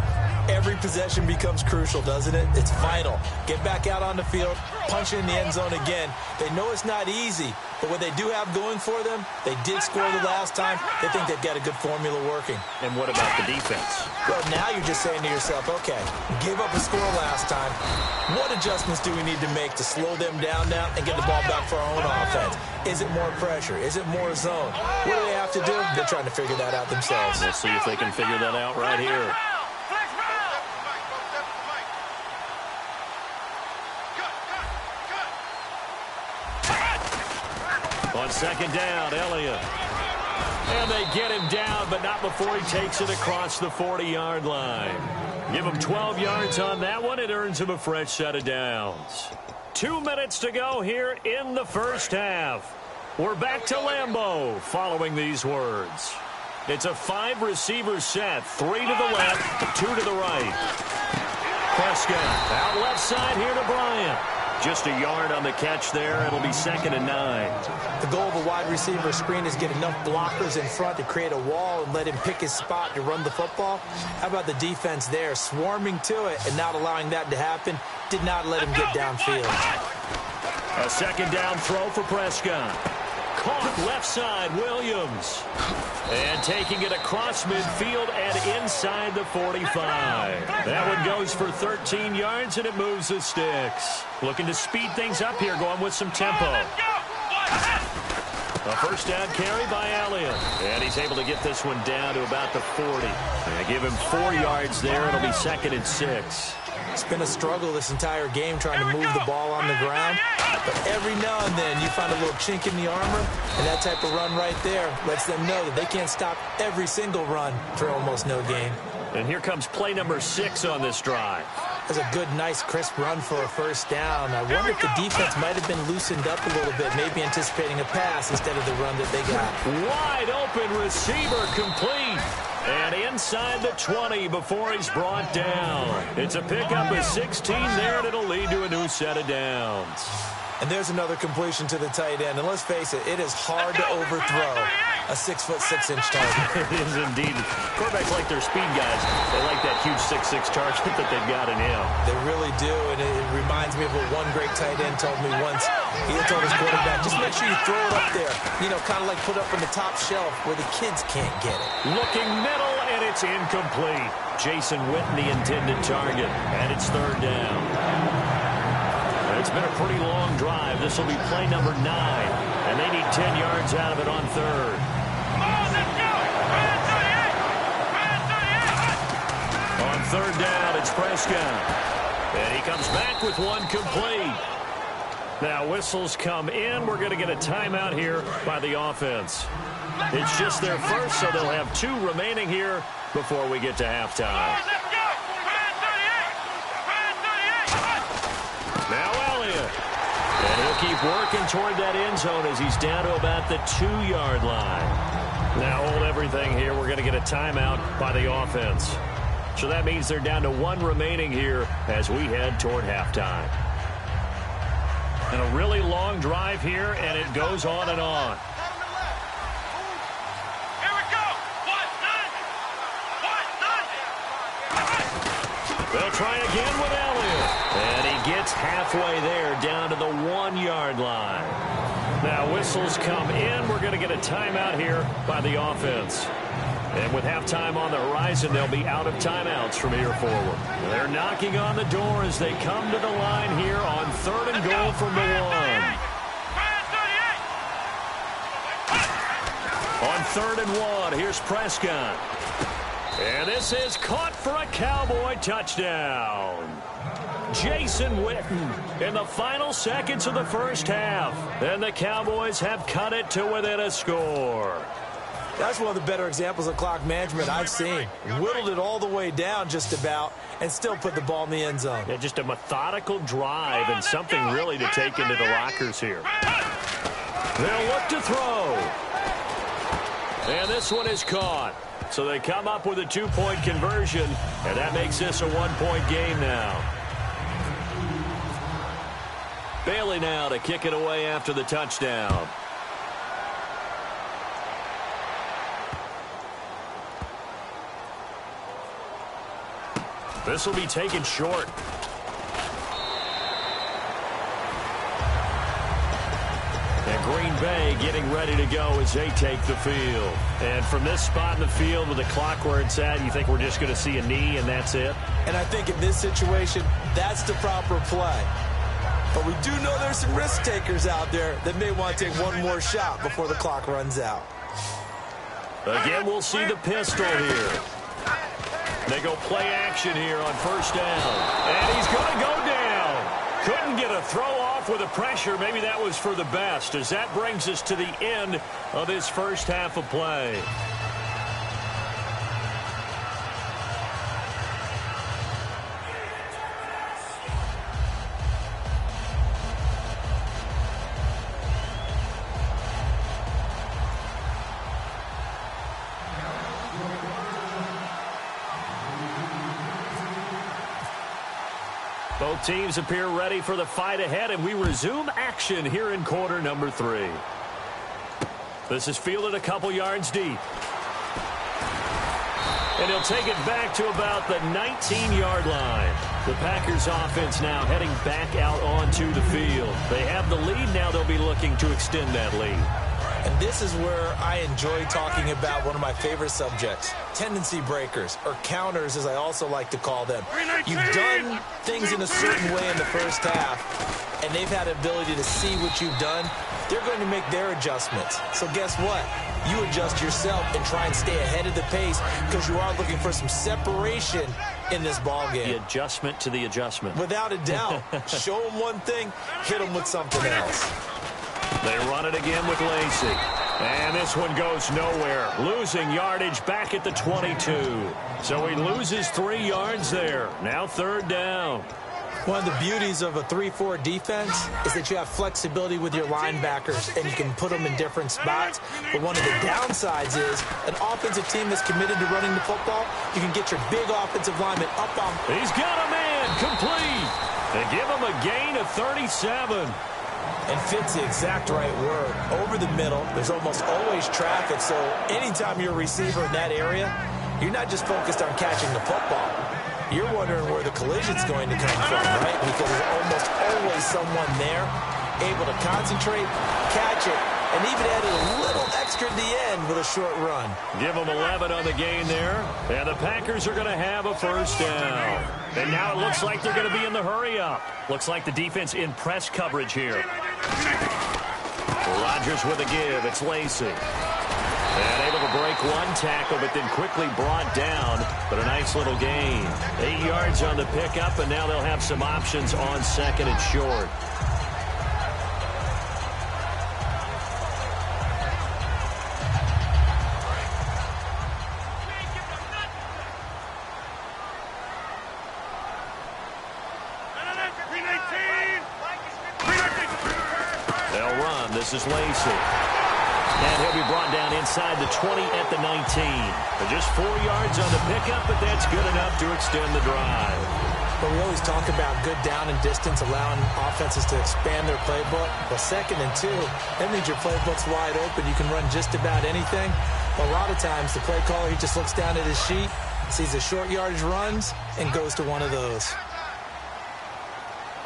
every possession becomes crucial, doesn't it? It's vital. Get back out on the field, punch it in the end zone again. They know it's not easy, but what they do have going for them, they did score the last time. They think they've got a good formula working. And what about the defense? Well, now you're just saying to yourself, okay, gave up a score last time. What adjustments do we need to make to slow them down now and get the ball back for our own offense? Is it more pressure? Is it more zone? What do they have to do? They're trying to figure that out themselves. We'll see if they can figure that out right here. On 2nd down, Elliott. And they get him down, but not before he takes it across the 40-yard line. Give him 12 yards on that one. It earns him a fresh set of downs. 2 minutes to go here in the first half. We're back to Lambeau following these words. It's a 5-receiver set. 3 to the left, 2 to the right. Prescott out left side here to Bryant. Just a yard on the catch there. It'll be 2nd and 9. The goal of a wide receiver screen is get enough blockers in front to create a wall and let him pick his spot to run the football. How about the defense there? Swarming to it and not allowing that to happen. Did not let him get downfield. A 2nd down throw for Prescott. Caught left side, Williams. And taking it across midfield and inside the 45. That one goes for 13 yards, and it moves the sticks. Looking to speed things up here, going with some tempo. A first down carry by Elliott. And he's able to get this one down to about the 40. And give him 4 yards there. It'll be 2nd and 6. It's been a struggle this entire game trying to move the ball on the ground. But every now and then you find a little chink in the armor, and that type of run right there lets them know that they can't stop every single run for almost no gain. And here comes play number 6 on this drive. That's a good, nice, crisp run for a first down. I wonder if the defense might have been loosened up a little bit, maybe anticipating a pass instead of the run that they got. Wide open receiver complete. And inside the 20 before he's brought down. It's a pickup of 16 there, and it'll lead to a new set of downs. And there's another completion to the tight end. And let's face it, it is hard to overthrow a 6'6" target. It is indeed. Quarterbacks like their speed guys. They like that huge 6'6" target that they've got in him. They really do, and it reminds me of what one great tight end told me once. He had told his quarterback, just make sure you throw it up there. You know, kind of like put it up on the top shelf where the kids can't get it. Looking middle, and it's incomplete. Jason Witten, the intended target, and it's third down. It's been a pretty long drive. This will be play number 9, and they need 10 yards out of it on third. On third down, it's Prescott. And he comes back with one complete. Now whistles come in. We're going to get a timeout here by the offense. It's just their first, so they'll have 2 remaining here before we get to halftime. Now Elliott. And he'll keep working toward that end zone as he's down to about the 2-yard line. Now hold everything here. We're going to get a timeout by the offense. So that means they're down to 1 remaining here as we head toward halftime. And a really long drive here, and it goes on and on. Here we go. They'll try again with Elliott. And he gets halfway there, down to the 1-yard line. Now whistles come in. We're going to get a timeout here by the offense. And with halftime on the horizon, they'll be out of timeouts from here forward. They're knocking on the door as they come to the line here on 3rd and goal from the 1. On 3rd and 1, here's Prescott. And this is caught for a Cowboy touchdown. Jason Witten in the final seconds of the first half. And the Cowboys have cut it to within a score. That's one of the better examples of clock management I've seen. Whittled it all the way down just about and still put the ball in the end zone. Yeah, just a methodical drive and something really to take into the lockers here. They'll look to throw. And this one is caught. So they come up with a 2-point conversion, and that makes this a 1-point game now. Bailey now to kick it away after the touchdown. This will be taken short. And Green Bay getting ready to go as they take the field. And from this spot in the field with the clock where it's at, you think we're just going to see a knee and that's it? And I think in this situation, that's the proper play. But we do know there's some risk takers out there that may want to take one more shot before the clock runs out. Again, we'll see the pistol here. They go play action here on first down. And he's going to go down. Couldn't get a throw off with the pressure. Maybe that was for the best, as that brings us to the end of this first half of play. Both teams appear ready for the fight ahead, and we resume action here in quarter number 3. This is fielded a couple yards deep. And he'll take it back to about the 19-yard line. The Packers offense now heading back out onto the field. They have the lead. Now they'll be looking to extend that lead. And this is where I enjoy talking about one of my favorite subjects, tendency breakers, or counters as I also like to call them. You've done things in a certain way in the first half, and they've had the ability to see what you've done. They're going to make their adjustments. So guess what? You adjust yourself and try and stay ahead of the pace because you are looking for some separation in this ball game. The adjustment to the adjustment. Without a doubt. Show them one thing, hit them with something else. They run it again with Lacey. And this one goes nowhere. Losing yardage back at the 22. So he loses 3 yards there. Now 3rd down. One of the beauties of a 3-4 defense is that you have flexibility with your linebackers, and you can put them in different spots. But one of the downsides is an offensive team that's committed to running the football, you can get your big offensive lineman up on. He's got a man complete. They give him a gain of 37. And fits the exact right word. Over the middle, there's almost always traffic, so anytime you're a receiver in that area, you're not just focused on catching the football. You're wondering where the collision's going to come from, right? Because there's almost always someone there able to concentrate, catch it, and even added a little extra at the end with a short run. Give them 11 on the gain there, and the Packers are going to have a 1st down. And now it looks like they're going to be in the hurry-up. Looks like the defense in press coverage here. Rodgers with a give. It's Lacy. And able to break 1 tackle, but then quickly brought down. But a nice little gain. 8 yards on the pickup, and now they'll have some options on 2nd and short. They'll run. This is Lacy. And he'll be brought down inside the 20 at the 19. But just 4 yards on the pickup, but that's good enough to extend the drive. But we always talk about good down and distance, allowing offenses to expand their playbook. Well, 2nd and 2, that means your playbook's wide open. You can run just about anything. But a lot of times, the play caller, he just looks down at his sheet, sees the short yardage runs, and goes to one of those.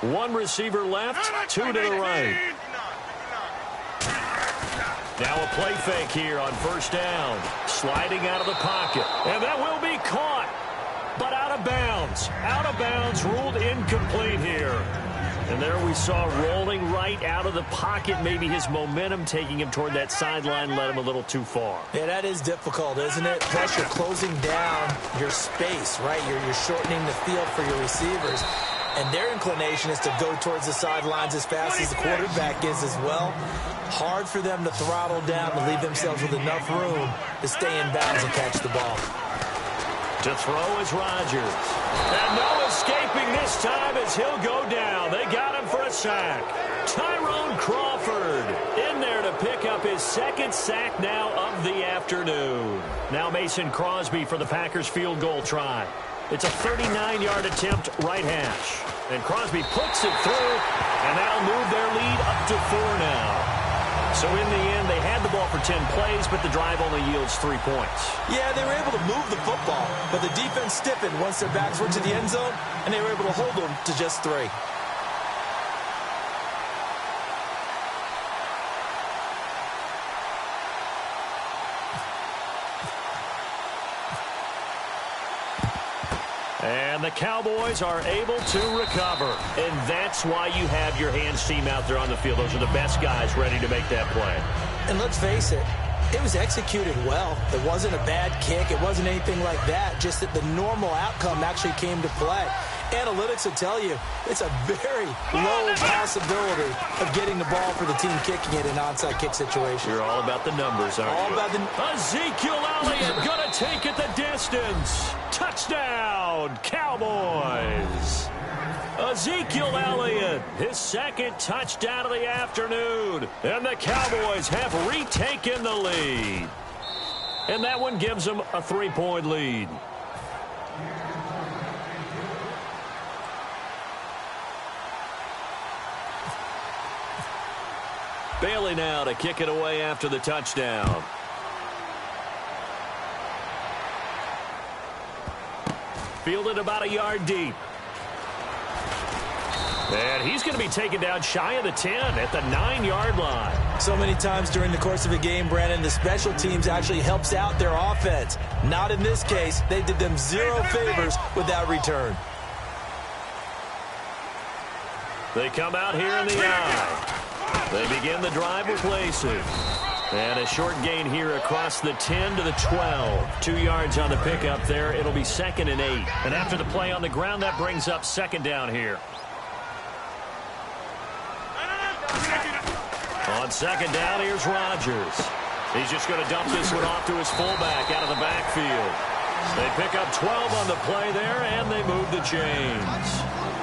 1 receiver left, 2 to the right. Now a play fake here on 1st down. Sliding out of the pocket. And that will be caught. But out of bounds. Out of bounds, ruled incomplete here. And there we saw rolling right out of the pocket. Maybe his momentum taking him toward that sideline led him a little too far. Yeah, that is difficult, isn't it? Plus, you're closing down your space, right? You're shortening the field for your receivers. And their inclination is to go towards the sidelines as fast as the quarterback is as well. Hard for them to throttle down and leave themselves with enough room to stay in bounds and catch the ball. To throw is Rodgers. And no escaping this time as he'll go down. They got him for a sack. Tyrone Crawford in there to pick up his 2nd sack now of the afternoon. Now Mason Crosby for the Packers field goal try. It's a 39-yard attempt right hash. And Crosby puts it through, and that'll move their lead up to 4 now. So in the end, they had the ball for 10 plays, but the drive only yields 3 points. Yeah, they were able to move the football, but the defense stiffened once their backs were to the end zone, and they were able to hold them to just 3. And the Cowboys are able to recover. And that's why you have your hands team out there on the field. Those are the best guys ready to make that play. And let's face it, it was executed well. It wasn't a bad kick. It wasn't anything like that. Just that the normal outcome actually came to play. Analytics will tell you it's a very low possibility of getting the ball for the team kicking it in an onside kick situation. You're all about the numbers, aren't you? All about the... Ezekiel Elliott going to take it the distance. Touchdown, Cowboys. Ezekiel Elliott, his 2nd touchdown of the afternoon. And the Cowboys have retaken the lead. And that one gives them a 3-point lead. Bailey now to kick it away after the touchdown. Fielded about a yard deep. And he's going to be taken down shy of the 10 at the 9-yard line. So many times during the course of a game, Brandon, the special teams actually helps out their offense. Not in this case. They did them 0 favors with that return. They come out here in the eye. They begin the drive with Lacy. And a short gain here across the 10 to the 12. 2 yards on the pickup there. It'll be 2nd and 8. And after the play on the ground, that brings up 2nd down here. On 2nd down, here's Rodgers. He's just going to dump this one off to his fullback out of the backfield. They pick up 12 on the play there, and they move the chains.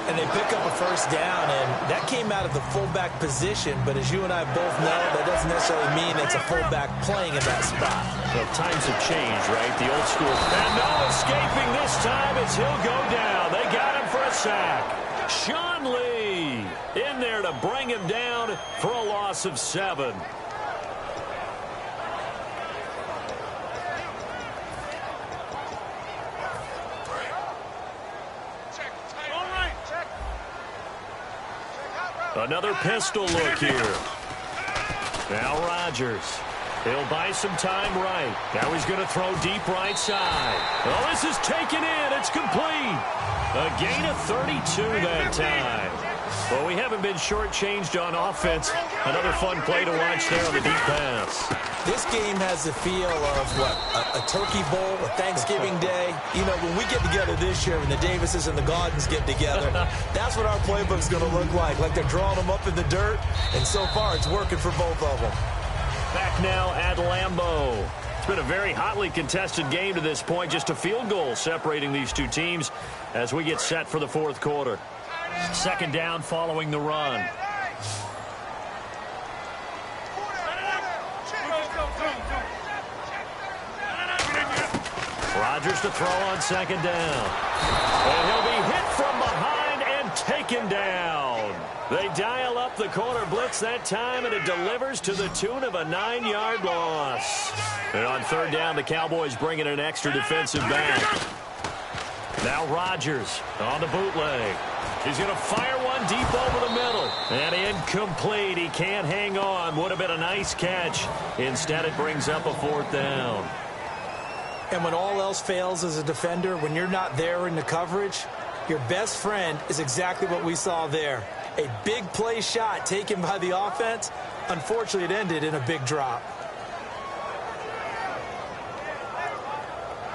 And they pick up a first down, and that came out of the fullback position. But as you and I both know, that doesn't necessarily mean it's a fullback playing in that spot. Well, times have changed, right? The old school. And no escaping this time as he'll go down. They got him for a sack. Sean Lee in there to bring him down for a loss of 7. Another pistol look here. Now Rodgers. He'll buy some time right. Now he's going to throw deep right side. Oh, this is taken in. It's complete. A gain of 32 that time. Well, we haven't been shortchanged on offense. Another fun play to watch there on the deep pass. This game has the feel of, what, a turkey bowl, a Thanksgiving day. You know, when we get together this year and the Davises and the Gaudens get together, that's what our playbook's going to look like they're drawing them up in the dirt, and so far it's working for both of them. Back now at Lambeau. It's been a very hotly contested game to this point, just a field goal separating these two teams as we get set for the fourth quarter. Second down following the run. Rodgers to throw on second down. And he'll be hit from behind and taken down. They dial up the corner blitz that time, and it delivers to the tune of a 9-yard loss. And on third down, the Cowboys bring in an extra defensive back. Now Rodgers on the bootleg. He's going to fire one deep over the middle. And incomplete. He can't hang on. Would have been a nice catch. Instead, it brings up a fourth down. And when all else fails as a defender, when you're not there in the coverage, your best friend is exactly what we saw there. A big play shot taken by the offense. Unfortunately, it ended in a big drop.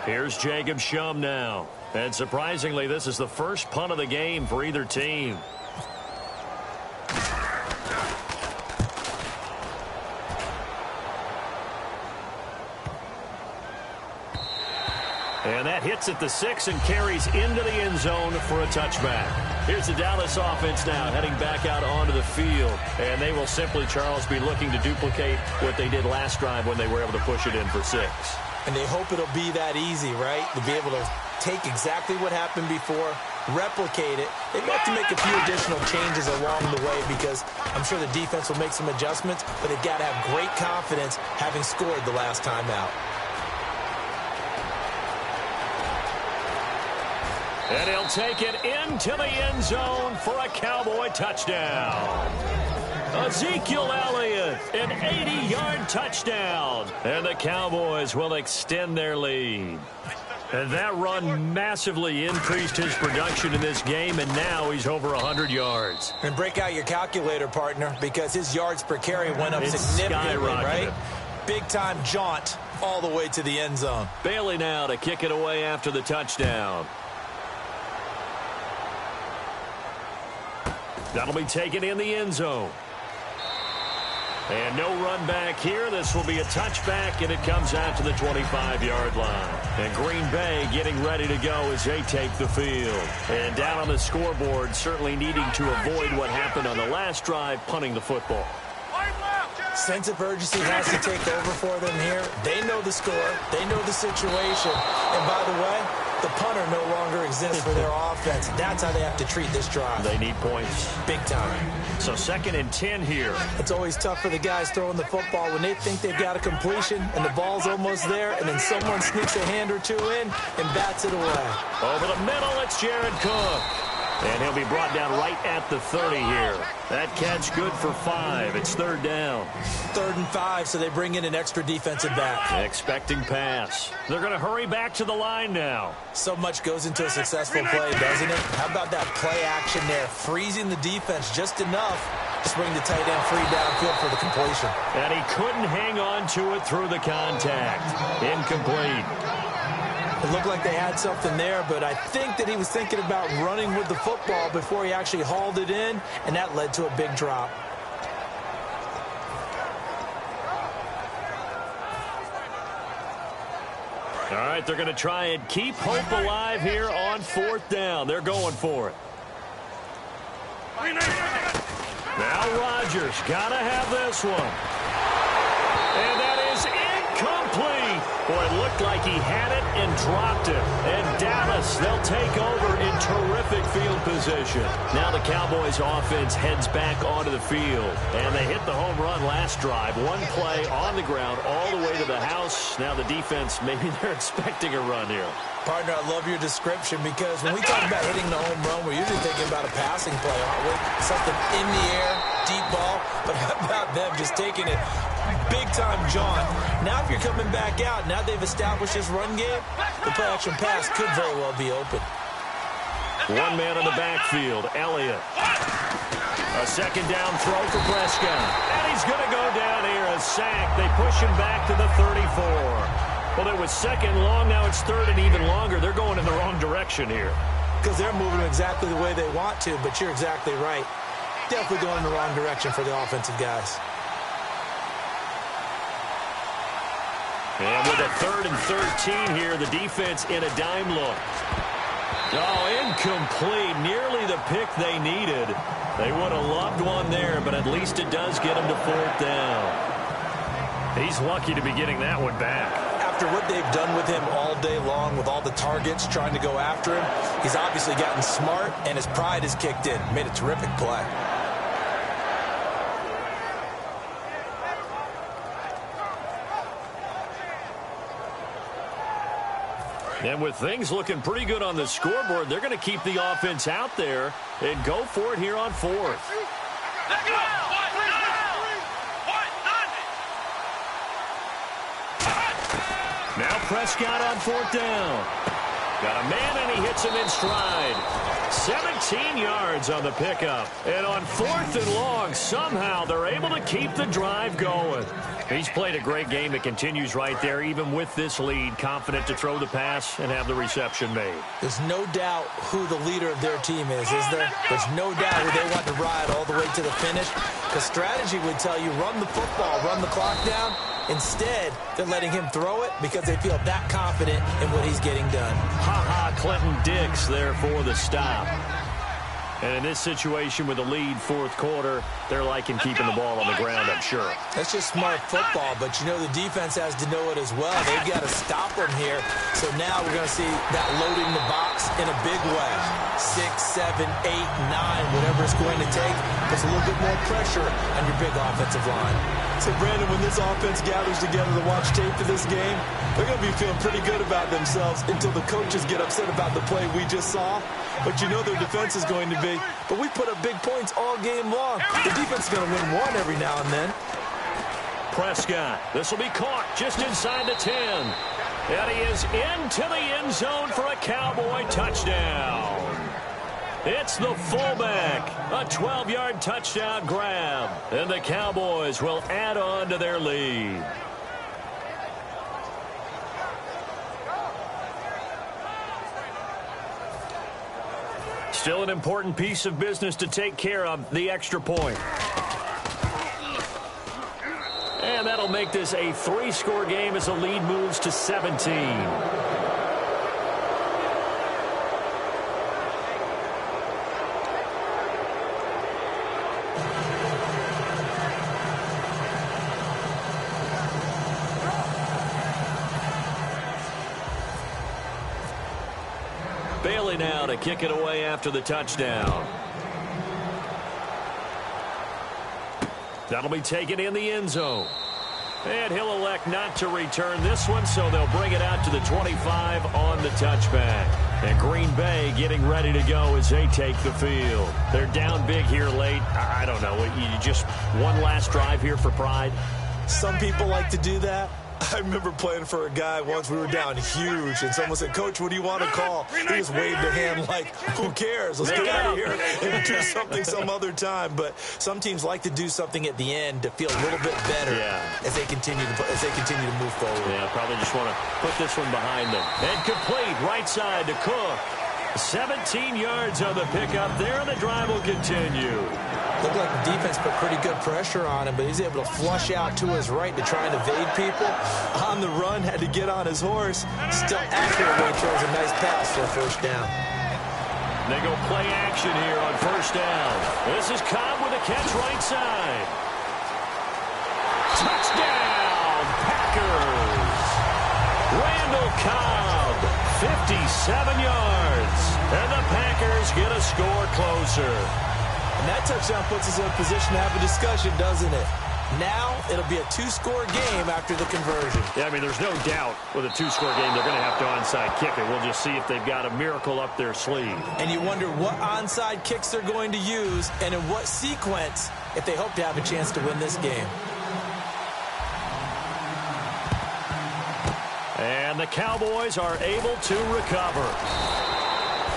Here's Jacob Shum now. And surprisingly, this is the first punt of the game for either team. And that hits at the 6 and carries into the end zone for a touchback. Here's the Dallas offense now heading back out onto the field. And they will simply, Charles, be looking to duplicate what they did last drive when they were able to push it in for 6. And they hope it'll be that easy, right? To be able to take exactly what happened before, replicate it. They may have to make a few additional changes along the way because I'm sure the defense will make some adjustments, but they've got to have great confidence having scored the last time out. And he'll take it into the end zone for a Cowboy touchdown. Ezekiel Elliott, an 80-yard touchdown. And the Cowboys will extend their lead. And that run massively increased his production in this game, and now he's over 100 yards. And break out your calculator, partner, because his yards per carry went up significantly, right? Big-time jaunt all the way to the end zone. Bailey now to kick it away after the touchdown. That'll be taken in the end zone. And no run back here. This will be a touchback, and it comes out to the 25-yard line. And Green Bay getting ready to go as they take the field. And down on the scoreboard, certainly needing to avoid what happened on the last drive, punting the football. Sense of urgency has to take over for them here. They know the score. They know the situation. And by the way, the punter no longer exists for their offense. That's how they have to treat this drive. They need points. Big time. So 2nd and 10 here. It's always tough for the guys throwing the football when they think they've got a completion and the ball's almost there, and then someone sneaks a hand or two in and bats it away. Over the middle, it's Jared Cook. And he'll be brought down right at the 30 here. That catch good for 5. It's 3rd down. 3rd and 5, so they bring in an extra defensive back. Expecting pass. They're going to hurry back to the line now. So much goes into a successful play, doesn't it? How about that play action there? Freezing the defense just enough to bring the tight end free downfield for the completion. And he couldn't hang on to it through the contact. Incomplete. It looked like they had something there, but I think that he was thinking about running with the football before he actually hauled it in, and that led to a big drop. All right, they're going to try and keep hope alive here on 4th down. They're going for it. Now Rodgers got to have this one. And that is incomplete. Boy, it looked like he had it and dropped it. And Dallas, they'll take over in terrific field position. Now the Cowboys offense heads back onto the field. And they hit the home run last drive. One play on the ground all the way to the house. Now the defense, maybe they're expecting a run here. Partner, I love your description because when we talk about hitting the home run, we're usually thinking about a passing play, aren't we? Something in the air, deep ball. But how about them just taking it big-time John? Now if you're coming back out, now they've established this run game, the play-action pass could very well be open. One man in the backfield, Elliott. A second down throw for Prescott. And he's going to go down here, a sack. They push him back to the 34. Well, it was second long. Now it's third and even longer. They're going in the wrong direction here. Because they're moving exactly the way they want to, but you're exactly right. Definitely going in the wrong direction for the offensive guys. And with a 3rd and 13 here, the defense in a dime look. Oh, incomplete. Nearly the pick they needed. They would have loved one there, but at least it does get them to 4th down. He's lucky to be getting that one back. After what they've done with him all day long, with all the targets trying to go after him, he's obviously gotten smart, and his pride has kicked in. Made a terrific play. And with things looking pretty good on the scoreboard, they're going to keep the offense out there and go for it here on 4th. Now Prescott on 4th down. Got a man, and he hits him in stride. 17 yards on the pickup. And on 4th and long, somehow they're able to keep the drive going. He's played a great game. It continues right there, even with this lead. Confident to throw the pass and have the reception made. There's no doubt who the leader of their team is there? There's no doubt who they want to ride all the way to the finish. Because strategy would tell you, run the football, run the clock down. Instead, they're letting him throw it because they feel that confident in what he's getting done. Clinton Dix there for the stop. And in this situation with the lead 4th quarter, they're liking keeping the ball on the ground, I'm sure. That's just smart football, but you know the defense has to know it as well. They've got to stop them here. So now we're going to see that loading the box in a big way. 6, 7, 8, 9, whatever it's going to take, puts a little bit more pressure on your big offensive line. So, Brandon, when this offense gathers together to watch tape for this game, they're going to be feeling pretty good about themselves until the coaches get upset about the play we just saw. But you know their defense is going to be, but we put up big points all game long. The defense is going to win one every now and then. Prescott, this will be caught just inside the 10. And he is into the end zone for a Cowboy touchdown. It's the fullback, a 12-yard touchdown grab, and the Cowboys will add on to their lead. Still an important piece of business to take care of, the extra point. And that'll make this a 3-score game as the lead moves to 17. Bailey now to kick it away after the touchdown. That'll be taken in the end zone. And he'll elect not to return this one, so they'll bring it out to the 25 on the touchback. And Green Bay getting ready to go as they take the field. They're down big here late. I don't know. You just one last drive here for pride? Some people like to do that. I remember playing for a guy once. We were down huge, and someone said, "Coach, what do you want to call?" He just waved a hand like, "Who cares? Let's get out of here and do something some other time." But some teams like to do something at the end to feel a little bit better as they continue to move forward. Yeah, probably just want to put this one behind them. And complete right side to Cook. 17 yards on the pickup there, and the drive will continue. Looked like the defense put pretty good pressure on him, but he's able to flush out to his right to try and evade people. On the run, had to get on his horse. Still accurate when he throws a nice pass for a first down. They go play action here on first down. This is Cobb with a catch right side. Touchdown, Packers. Randall Cobb, 57 yards. And the Packers get a score closer. And that touchdown puts us in a position to have a discussion, doesn't it? Now it'll be a two-score game after the conversion. Yeah, I mean, there's no doubt with a two-score game they're going to have to onside kick it. We'll just see if they've got a miracle up their sleeve. And you wonder what onside kicks they're going to use and in what sequence if they hope to have a chance to win this game. And the Cowboys are able to recover.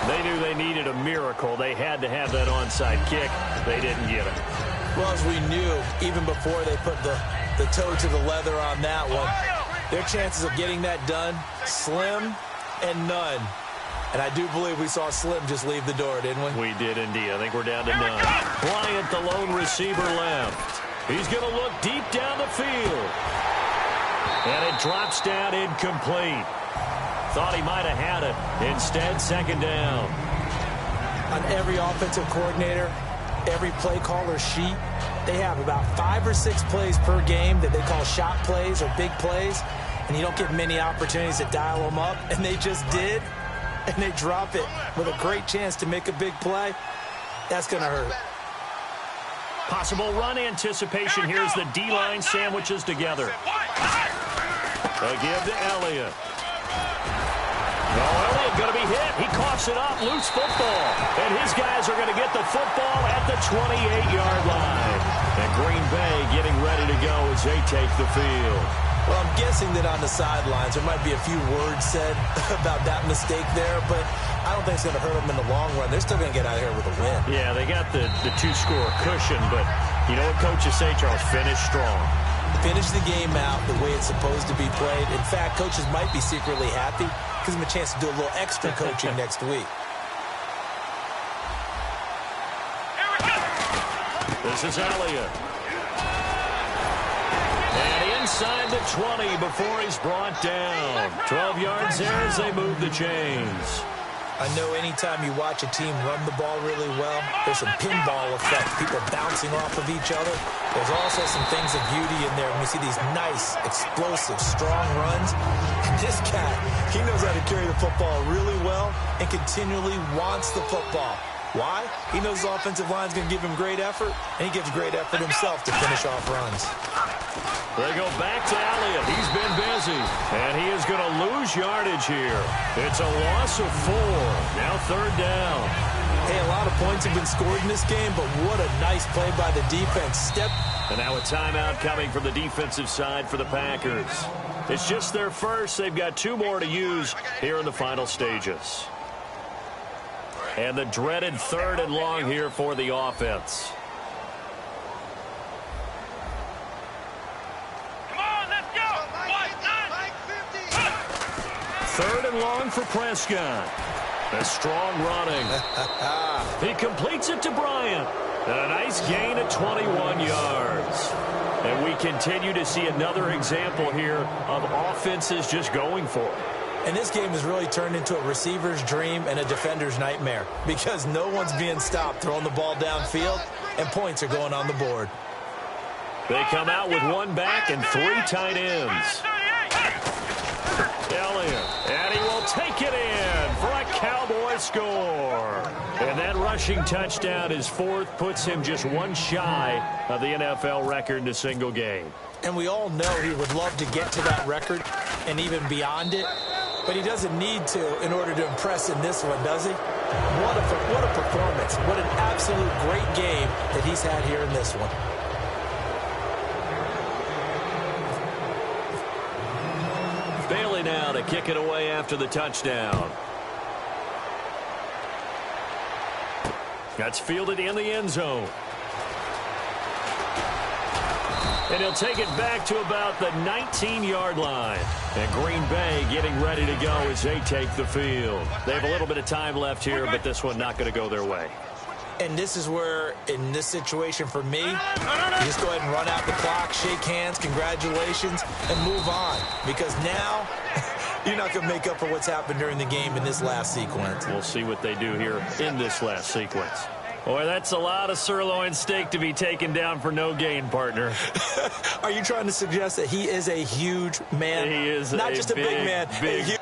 They knew they needed a miracle. They had to have that onside kick. They didn't get it. Well, as we knew, even before they put the toe to the leather on that one, their chances of getting that done, slim and none. And I do believe we saw Slim just leave the door, didn't we? We did indeed. I think we're down to none. Bryant, the lone receiver, left. He's going to look deep down the field. And it drops down incomplete. Thought he might have had it. Instead, second down. On every offensive coordinator, every play caller sheet, they have about 5 or 6 plays per game that they call shot plays or big plays, and you don't get many opportunities to dial them up, and they just did, and they drop it with a great chance to make a big play. That's going to hurt. Possible run anticipation. Here's the D-line sandwiches together. They give to Elliott. No, Elliott going to be hit. He coughs it up. Loose football. And his guys are going to get the football at the 28-yard line. And Green Bay getting ready to go as they take the field. Well, I'm guessing that on the sidelines there might be a few words said about that mistake there, but I don't think it's going to hurt them in the long run. They're still going to get out of here with a win. Yeah, they got the two-score cushion, but you know what coaches say, Charles? Finish strong. Finish the game out the way it's supposed to be played. In fact, coaches might be secretly happy. Gives them a chance to do a little extra coaching next week. This is Elliott. And inside the 20 before he's brought down. 12 yards there as they move the chains. I know anytime you watch a team run the ball really well, there's some pinball effect, people bouncing off of each other. There's also some things of beauty in there when you see these nice, explosive, strong runs. And this guy, he knows how to carry the football really well and continually wants the football. Why? He knows the offensive line's going to give him great effort, and he gives great effort himself to finish off runs. They go back to Elliott. He's been busy, and he is going to lose yardage here. It's a loss of 4. Now third down. Hey, a lot of points have been scored in this game, but what a nice play by the defense. And now a timeout coming from the defensive side for the Packers. It's just their first. They've got 2 more to use here in the final stages. And the dreaded 3rd and long here for the offense. Come on, let's go. 3rd and long for Prescott. A strong running. He completes it to Bryant. And a nice gain of 21 yards. And we continue to see another example here of offenses just going for it. And this game has really turned into a receiver's dream and a defender's nightmare because no one's being stopped throwing the ball downfield, and points are going on the board. They come out with 1 back and 3 tight ends. Elliott, and he will take it in for a Cowboy score. And that rushing touchdown, his 4th, puts him just 1 shy of the NFL record in a single game. And we all know he would love to get to that record and even beyond it. But he doesn't need to in order to impress in this one, does he? What a performance. What an absolute great game that he's had here in this one. Bailey now to kick it away after the touchdown. That's fielded in the end zone. And he'll take it back to about the 19-yard line. And Green Bay getting ready to go as they take the field. They have a little bit of time left here, but this one not going to go their way. And this is where, in this situation for me, you just go ahead and run out the clock, shake hands, congratulations, and move on. Because now, you're not going to make up for what's happened during the game in this last sequence. We'll see what they do here in this last sequence. Boy, that's a lot of sirloin steak to be taken down for no gain, partner. Are you trying to suggest that he is a huge man? He is not just a big man. Big.